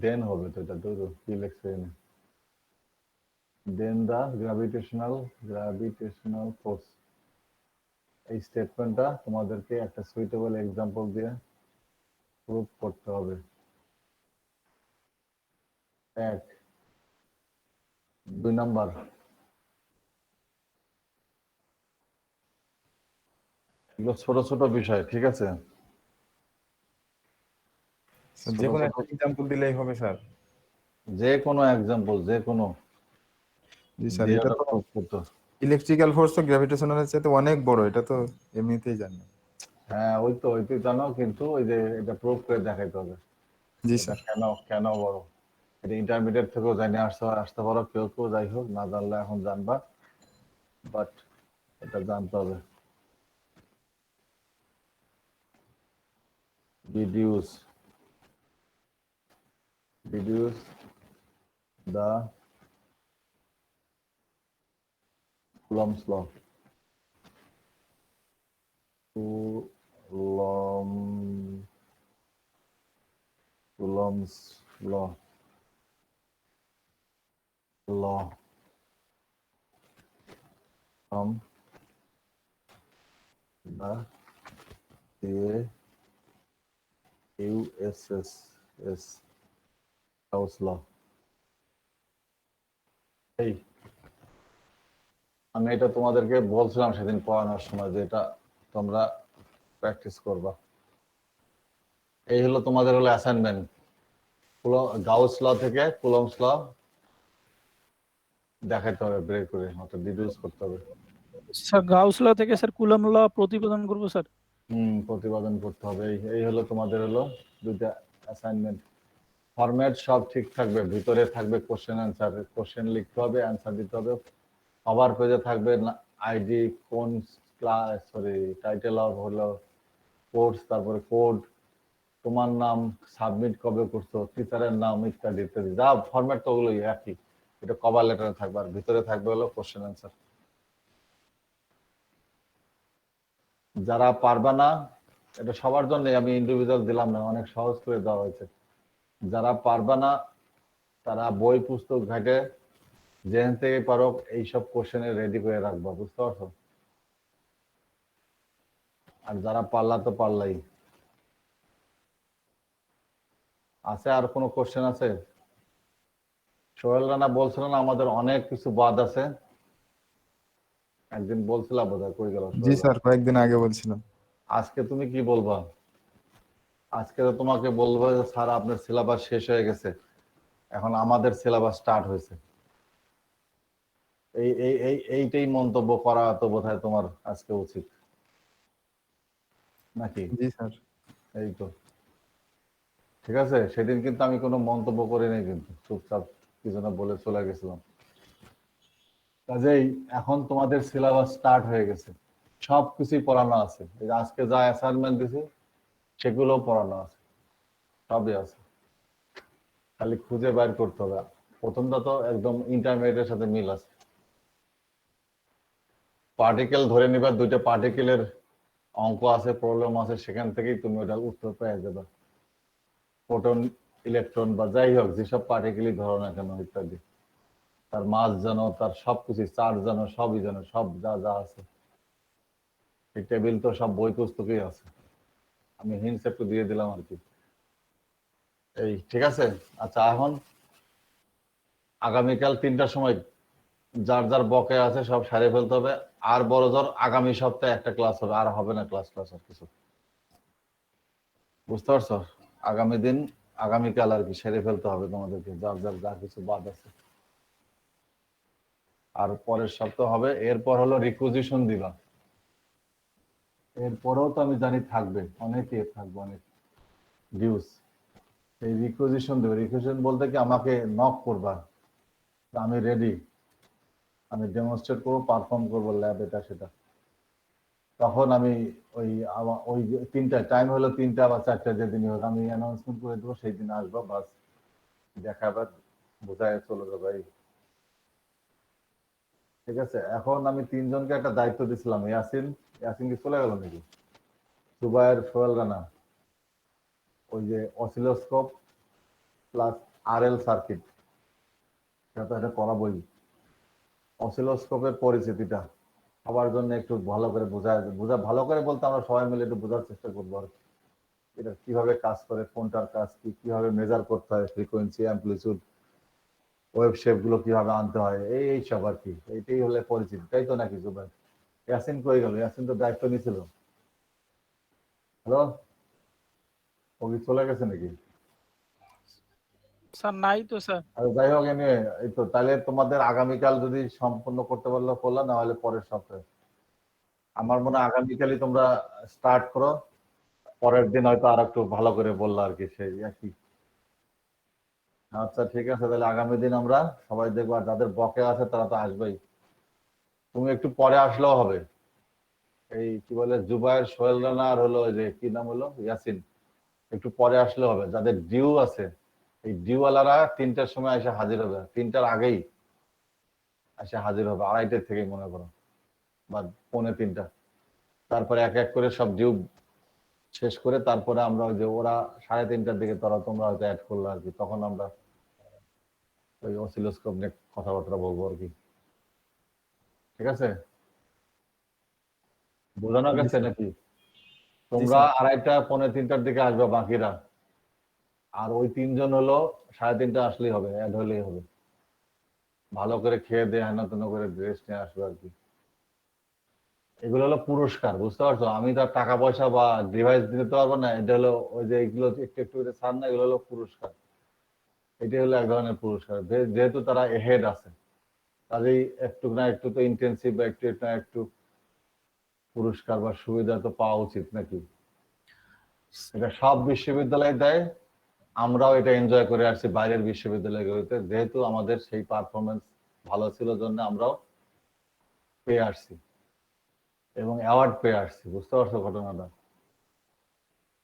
than হবে তো, এটা তো কি লিখছে এখানে, then the gravitational force। এই স্টেটমেন্টটা তোমাদেরকে একটা সুইটেবল এক্সাম্পল দিয়ে প্রুভ করতে হবে। 1, 2 নাম্বার, এগুলো ছোট ছোট বিষয়, ঠিক আছে? স্যার যে কোনো একটা এক্সাম্পল দিলেই হবে স্যার? যে কোনো এক্সাম্পল, যে কোনো জি স্যার, দিয়ে এটা তো প্রুভ করতে হবে। ইলেকট্রিক্যাল ফোর্স তো গ্র্যাভিটেশনালের চাইতে অনেক বড়, এটা তো এমনিতেই জানি। হ্যাঁ ওই তো জানো, কিন্তু ওই যে এটা প্রুভ করে দেখাইতে হবে জি এটা স্যার। কেন বড়। এটা ইন্টারমিডিয়েট থেকেও জানি আসতে পারো, কেউ যাই হোক, না জানলে এখন জানবা, বাট এটা জানতে হবে। deduce the Coulomb's law. Coulomb's law from the USS Gauss law। এই আমি এটা তোমাদেরকে বলছিলাম সেদিন পড়ানোর সময় যে এটা তোমরা প্র্যাকটিস করবা। এই হলো তোমাদের হলো অ্যাসাইনমেন্ট। গাউস ল থেকে কুলম্বস ল দেখাতে হবে, ব্রেক করে অর্থাৎ ডিডিউস করতে হবে। স্যার গাউস ল থেকে স্যার কুলম্ব ল প্রতিপাদন করব স্যার। প্রতিপাদন করতে হবে। এই হলো তোমাদের হলো দুইটা অ্যাসাইনমেন্ট। ফরম্যাট সব ঠিক থাকবে, ভিতরে থাকবে কোশ্চেন অ্যান্সার, কোশ্চেন লিখতে হবে, অ্যান্সার দিতে হবে। কভার পেজে থাকবে আইডি, কোন ক্লাস, টাইটেল অফ হলো কোর্স, তারপরে কোড, তোমার নাম, সাবমিট কবে করছো, টিচারের নাম, ইত্যাদি ইত্যাদি। যা ফরম্যাট তো ওগুলোই একই, এটা কভার লেটারে থাকবে। আর ভিতরে থাকবে হলো কোশ্চেন অ্যান্সার। যারা পারবে না, এটা সবার জন্য, আমি ইন্ডিভিজুয়াল দিলাম না, অনেক সহজ করে দেওয়া হয়েছে। যারা পারবে না তারা বই পুস্তক ঘাটে যেখান থেকে পারো এইসব কোশ্চেনে রেডি করে রাখবা, বুঝতে পারছো? আর যারা পারলা তো পারলাই। আছে আর কোনো কোশ্চেন আছে? সোহেল রানা বলছিল না আমাদের অনেক কিছু বাদ আছে, একদিন বলছিলাম বোধহয়, কই গেল? জি স্যার, কয়েকদিন আগে বলছিলাম। আজকে তুমি কি বলবা? আজকে তো তোমাকে বলবো যে স্যার আপনার সিলেবাস শেষ হয়ে গেছে, এখন আমাদের সিলেবাস স্টার্ট হয়েছে। এইটাই মন্তব্য করা তো বোধহয় তোমার আজকে উচিত নাকি? জি স্যার। এই তো ঠিক আছে। সেদিন কিন্তু আমি কোনো মন্তব্য করি নাই, কিন্তু চুপচাপ কি যেন বলে চলে গেছিলাম। কাজেই এখন তোমাদের সিলেবাস স্টার্ট হয়ে গেছে, সব কিছুই পড়ানো আছে। এই যে আজকে যা অ্যাসাইনমেন্ট দিছি সেগুলো পড়ানো আছে, সবই আছে, খালি খুঁজে বাইর করতে হবে। প্রথমটা তো একদম ইন্টারমিডিয়েটের সাথে মিল আছে। পার্টিকেল ধরে নিবা, দুইটা পার্টিকেলের অঙ্ক আছে, প্রবলেম আছে, সেখান থেকেই তুমি ওটা উত্তর পেয়ে যাবে। প্রোটন, ইলেকট্রন বা যাই হোক যেসব পার্টিকেলই ধরো না কেন ইত্যাদি, তার মাস জানো, তার সবকিছু, চার্জ জানো, সবই জানো, সব যা যা আছে এই টেবিল তো সব বই পুস্তকেই আছে। আমি হিন্টস একটু দিয়ে দিলাম আর কি। এই ঠিক আছে। আচ্ছা, এখন আগামীকাল 3টার সময় যার যার বকেয়া আছে সব সারিয়ে ফেলতে হবে। আর বড় জোর আগামী সপ্তাহে একটা ক্লাস হবে, আর হবে না ক্লাস আর কিছু, বুঝতে পারছো? আগামী দিন, আগামীকাল আর কি সেরে ফেলতে হবে তোমাদেরকে, যার যার যা কিছু বাদ আছে। আর পরের সপ্তাহ হবে, এরপর হলো রিকুইজিশন দিবা। এরপরেও তো আমি জানি থাকবে, অনেকে থাকবে, অনেক ডিউস। এই রিকুইজিশন দেবে। রিকুইজিশন বলতে কি, আমাকে নক করবা, আমি রেডি, আমি ডেমনস্ট্রেট করবো, পারফর্ম করবো ল্যাব, এটা সেটা। তখন আমি ওই 3টা টাইম হলো, 3টা বা 4টা যেদিনই হোক, আমি অ্যানাউন্সমেন্ট করে দেবো, সেই দিন আসবো, বাস দেখাবার, বোঝায় চলে যাবে। ঠিক আছে। এখন আমি 3জনকে একটা দায়িত্ব দিছিলাম। ইয়াসিন কি চলে গেল নাকি? জুবায়ের, সোহেল রানা, ওই যে অসিলোস্কোপ প্লাস আরএল সার্কিট, সেটা তো এটা করাবোই। অসিলোস্কোপের পরিচিতিটা সবার জন্য একটু ভালো করে ভালো করে বলতে আমরা সবাই মিলে একটু বোঝার চেষ্টা করবো আর কি। এটা কিভাবে কাজ করে, কোনটার কাজ কি, কিভাবে মেজার করতে হয়, ফ্রিকোয়েন্সি, অ্যাম্পলিটিউড, ওয়েভ শেপ গুলো কিভাবে আনতে হয়, এই সব আর কি। এইটাই হলে পরিচিতি, তাই তো নাকি জুবাইর? ইয়াসিন কই গেল? ইয়াসিন তো দায়িত্ব নিছিল। হ্যালো, ও কি চলে গেছে নাকি? স্যার নাই তো স্যার। আর যাই হোক, এনে এই তো, তাহলে তোমাদের আগামীকাল যদি সম্পূর্ণ করতে পারলো করলা, না হলে পরের সপ্তাহে। আমার মনে হয় আগামীকালই তোমরা স্টার্ট করো, পরের দিন হয়তো আর একটু ভালো করে বললো আর কি, সেই একই। আচ্ছা ঠিক আছে, তাহলে আগামী দিন আমরা সবাই দেখবো। আর যাদের বকে আছে তারা তো আসবেই, তুমি একটু পরে আসলেও হবে। এই কি বলে, জুবায়ের, সোহেল রানা আর হলো ওই যে কি নাম হলো, ইয়াসিন, একটু পরে আসলে হবে। যাদের ডিউ আছে, এই ডিউওয়ালারা 3টার সময় এসে হাজির হবে, 3টার আগেই এসে হাজির হবে, 2:30 থেকে মনে করো, বা 2:45। তারপরে এক এক করে সব ডিউ শেষ করে তারপরে আমরা ওই যে ওরা 3:30টার দিকে তোমরা হয়তো অ্যাড করলো আর কি, তখন আমরা ওই অসিলোস্কোপ নিয়ে কথাবার্তা বলবো আর কি। ঠিক আছে, বোঝানো গেছে নাকি? তোমরা 2:30, 2:45টার দিকে আসবে বাকিরা। আর ওই 3জন হলো 3:30 আসলেই হবে, অ্যাড হলেই হবে। ভালো করে খেয়ে দিয়ে হেনা তেনা করে ড্রেস নিয়ে আসবে আর কি। এগুলো হলো পুরস্কার, বুঝতে পারছো? আমি তো আর টাকা পয়সা বা ডিভাইস দিতে পারবো না, এটা হলো ওই যে এগুলো একটু একটু করে ছাড় না, এগুলো হলো পুরস্কার। এটা হলো এক ধরনের পুরস্কার, যেহেতু তারা এহেড আছে, কাজেই একটু না একটু তো ইন্টেন্সিভ বা একটু না একটু পুরস্কার বা সুবিধা তো পাওয়া উচিত নাকি? এটা সব বিশ্ববিদ্যালয় দেয়, আমরাও এটা এনজয় করে আসছি বাইরের বিশ্ববিদ্যালয়গুলোতে, যেহেতু আমাদের সেই পারফরমেন্স ভালো ছিল জন্য আমরাও পেয়ে আসছি এবং অ্যাওয়ার্ড পেয়ে আসছি, বুঝতে পারছো ঘটনাটা?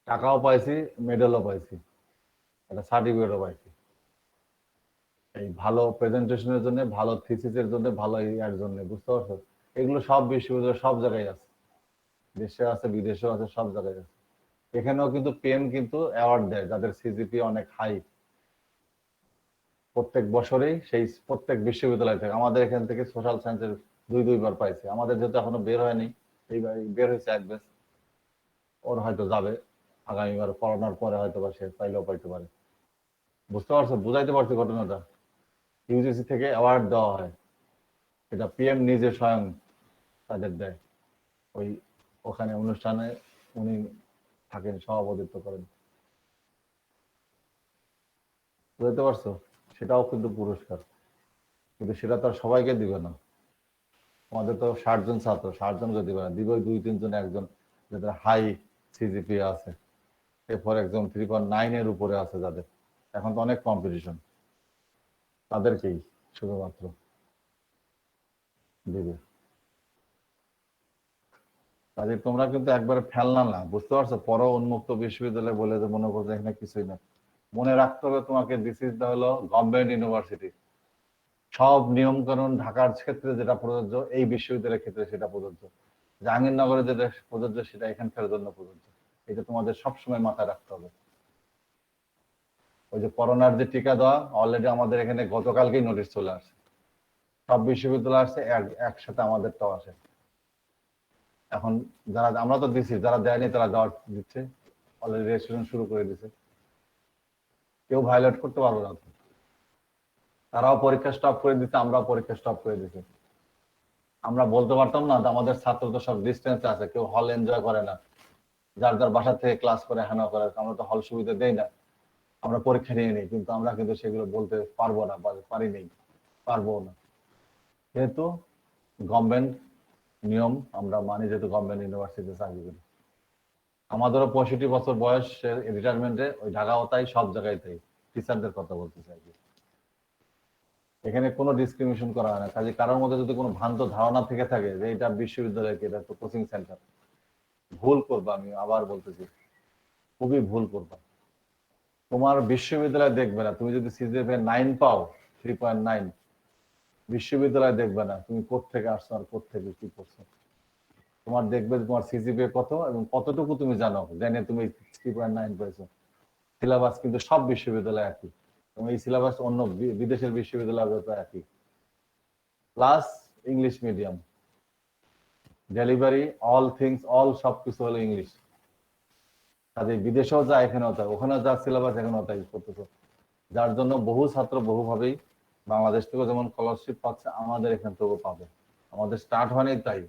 টাকাও পাইছি, মেডেলও পাইছি, একটা সার্টিফিকেটও পাইছি, এই ভালো প্রেজেন্টেশনের জন্য, ভালো থিসিসের জন্য, ভালো ইয়ার জন্য, বুঝতে পারছো? এগুলো সব বিশ্ববিদ্যালয় সব জায়গায় আছে, দেশে আছে বিদেশেও আছে, সব জায়গায় আছে। এখানেও কিন্তু পেন কিন্তু অ্যাওয়ার্ড দেয় যাদের সিজিপি অনেক হাই, প্রত্যেক বছরেই সেই প্রত্যেক বিশ্ববিদ্যালয় থেকে। আমাদের এখান থেকে সোশ্যাল সায়েন্সের দুইবার পাইছে, আমাদের যেহেতু এখনো বের হয়নি, এইবার বের হয়েছে এক ব্যাচ, ওর হয়তো যাবে আগামীবার, করোনার পরে হয়তো বা সে পাইলেও পাইতে পারে, বুঝতে পারছো? বুঝাইতে পারছি ঘটনাটা? ইউজিসি থেকে অ্যাওয়ার্ড দেওয়া হয়, এটা পিএম নিজে স্বয়ং তাদের দেয়, ওই ওখানে অনুষ্ঠানে উনি থাকেন, সভাপতিত্ব করেন, বুঝতে পারছো? সেটাও কিন্তু পুরস্কার, কিন্তু সেটা তো আর সবাইকে দিবে না। আমাদের তো 60 জন ছাত্র, 60 জনকে দিবে না, দিবে 2-3 জন, একজন যাদের হাই সিজিপি আছে, এরপর একজন 3.9 এর উপরে আছে যাদের, এখন তো অনেক কম্পিটিশন, তাদেরকেই শুধুমাত্র দিবে। কাজে তোমরা কিন্তু একবারে ফেলনা না, বুঝতে পারছো? পর উন্মুক্ত বিশ্ববিদ্যালয় বলে যে মনে করছো এখানে কিছুই না, মনে রাখতে হবে তোমাকে, দিস ইজ দা হলো গভর্নমেন্ট ইউনিভার্সিটি। সব নিয়ম কানুন ঢাকার ক্ষেত্রে যেটা প্রযোজ্য, এই বিশ্ববিদ্যালয়ের ক্ষেত্রে সেটা প্রযোজ্য, জাহাঙ্গীরনগরে যেটা প্রযোজ্য সেটা এখানকার জন্য প্রযোজ্য। এটা তোমাদের সবসময় মাথায় রাখতে হবে। ওই যে করোনার যে টিকা দেওয়া, অলরেডি আমাদের এখানে গতকালকেই নোটিশ চলে আসে, সব বিশ্ববিদ্যালয় আসছে একসাথে, আমাদেরটাও আসে এখন। যারা, আমরা তো দিচ্ছি, যারা দেয়নি তারা দেওয়া দিচ্ছে, অলরেডি রেজিস্ট্রেশন শুরু করে দিচ্ছে, কেউ ভায়োলেট করতে পারবে না। তারাও পরীক্ষা স্টপ করে দিচ্ছে, আমরাও পরীক্ষা স্টপ করে দিচ্ছি। আমরা বলতে পারতাম না যে আমাদের ছাত্র তো সব ডিস্টেন্সে আছে, কেউ হল এনজয় করে না, যার যার বাসা থেকে ক্লাস করে হ্যানা করে, আমরা তো হল সুবিধা দেই না, আমরা পরীক্ষা নিয়ে নিই, কিন্তু আমরা কিন্তু সেগুলো বলতে পারবো না, পারি নেই, পারবো না, যেহেতু গভর্নমেন্ট নিয়ম আমরা মানি, যেহেতু গভর্নমেন্ট ইউনিভার্সিটিতে চাকরি করি। আমাদেরও 65 বছর বয়স, রিটায়ারমেন্টে, ওই ঢাকাও তাই, সব জায়গায় তাই, টিচারদের কথা বলতে চাই। এখানে কোনো ডিসক্রিমিনেশন করা হয় না। কাজে কারোর মধ্যে যদি কোনো ভ্রান্ত ধারণা থেকে থাকে যে এটা বিশ্ববিদ্যালয়, এটা তো কোচিং সেন্টার, ভুল করবা, আমি আবার বলতেছি, খুবই ভুল করবা। তোমার বিশ্ববিদ্যালয় দেখবে না, তুমি যদি সিজিপিএ 9 পাও, 3.9, বিশ্ববিদ্যালয় দেখবে না তুমি কোত্থেকে আসছো আর কোত্থেকে কি করছো। তোমার দেখবে তোমার সিজিপিএ কত এবং কতটুকু তুমি জানো, জেনে তুমি 3.9 পেয়েছো। সিলেবাস কিন্তু সব বিশ্ববিদ্যালয় একই, এবং এই সিলেবাস অন্য বিদেশের বিশ্ববিদ্যালয় একই, plus English medium delivery, all things, all সবকিছু হলো ইংলিশ। কাজে বিদেশেও যা এখানেও তাই, ওখানেও যা সিলেবাস এখানেও তাই করতেছে, যার জন্য বহু ছাত্র বহুভাবেই বাংলাদেশ থেকেও যেমন স্কলারশিপ পাচ্ছে, আমাদের এখান থেকেও পাবে। আমাদের স্টার্ট হয়নি তাই,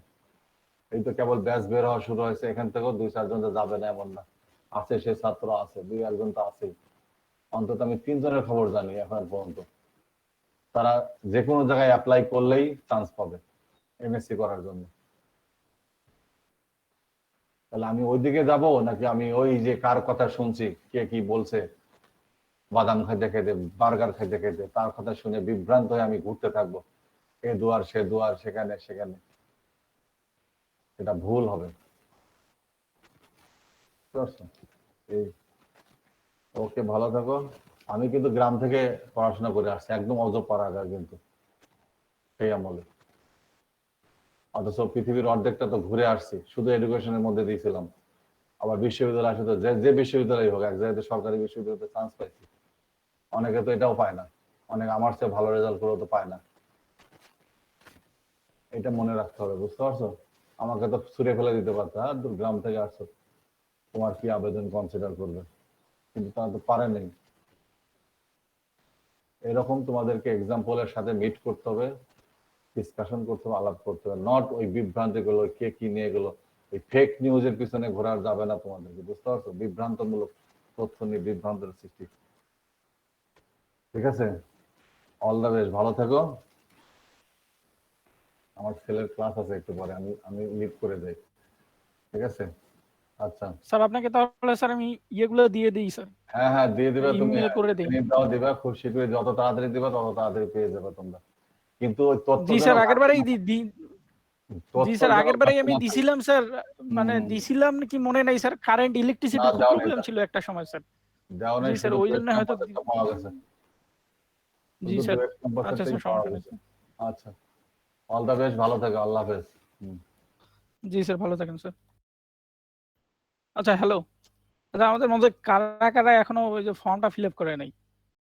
এই তো কেবল ব্যাচ বের হওয়া শুরু হয়েছে, এখান থেকেও 2-4 জন যাবে না এমন না, আছে সে ছাত্র আছে, 2-1 জন তো আছেই, অন্তত আমি 3 জনের খবর জানি এখন পর্যন্ত। তারা যে কোনো জায়গায় অ্যাপ্লাই করলেই চান্স পাবে এমএসসি করার জন্য। তাহলে আমি ওইদিকে যাব নাকি আমি ওই যে কার কথা শুনছি, কে কি বলছে, বাদাম খাইতে খাইতে, বার্গার খাইতে খাইতে, তার কথা শুনে বিভ্রান্ত হয়ে আমি ঘুরতে থাকবো এ দুয়ার সে দুয়ার, সেখানে সেখানে, এটা ভুল হবে। বুঝতে পারছো? এই, ওকে, ভালো থাকো। আমি কিন্তু গ্রাম থেকে পড়াশোনা করে আসছি, একদম অজপাড়াগা কিন্তু, সেই আমলে। অথচ পৃথিবীর অর্ধেকটা তো ঘুরে আসছি, শুধু এডুকেশনের মধ্যে দিয়েছিলাম। আবার বিশ্ববিদ্যালয় আসে তো যে যে বিশ্ববিদ্যালয় হোক, এক জায়গায় সরকারি বিশ্ববিদ্যালয়তে চান্স পাইছি, অনেকে তো এটাও পায় না, অনেক আমার চেয়ে ভালো রেজাল্ট করেও তো পায় না। এটা মনে রাখতে হবে, বুঝতে পারছো? আমাকে তো ছুড়ে ফেলে দিতে পারতো, হ্যাঁ দূর গ্রাম থেকে আসছো, তোমার কি আবেদন কনসিডার করবে, কিন্তু তারা তো পারে নাই। এরকম তোমাদেরকে এক্সাম্পলের সাথে মিট করতে হবে, ডিসকাশন করতে হবে, আলাপ করতে হবে, নট ওই বিভ্রান্তিগুলো কে কি নিয়ে গেলো, এই ফেক নিউজের পিছনে ঘোরার যাবে না তোমাদেরকে, বুঝতে পারছো? বিভ্রান্তমূলক তথ্য নিয়ে বিভ্রান্তের সৃষ্টি। ঠিক আছে, অল দ্য বেস্ট, ভালো থেকো। আমার ছেলের ক্লাস আছে একটু পরে, আমি লিভ করে যাই। ঠিক আছে, আচ্ছা। স্যার আপনাকে তাহলে স্যার আমি ইয়েগুলো দিয়ে দিই স্যার, হ্যাঁ হ্যাঁ দিয়ে দিবে তুমি, ইমেল করে দিই। দাও দিবা, খুব শীঘ্রই যত তাড়াতাড়ি দিবা তত তাড়াতাড়ি পেয়ে যাবে তোমরা। কিন্তু ওই তথ্য জি যেন স্যার আগের বারেই তথ্য জি স্যার যেন আগের বারেই ঘাটতি আমি না থাকে। দিছিলাম স্যার, মানে হুম। দিছিলাম কি মনে নাই স্যার, কারেন্ট ইলেকট্রিসিটি না, খুব দাও নাই প্রবলেম স্যার। ছিল একটা সময় স্যার। দেওয়া নাই, জি স্যার শুধু ওই ডুয়েট জন্য হয়তো ক্যাম্পাসেরটা পাওয়া গেছে। জি শুধু স্যার। ডুয়েট ক্যাম্পাসের আচ্ছা থেকে স্যার পাওয়া সমস্যা নেই। গেছে। আচ্ছা, অল দ্য বেস্ট, ভালো থেকো, আল্লাহ হাফেজ। জি স্যার ভালো থাকেন স্যার। আচ্ছা হ্যালো, আচ্ছা আমাদের মধ্যে কারা কারা এখনো ওই যে ফর্মটা ফিল আপ করে নাই?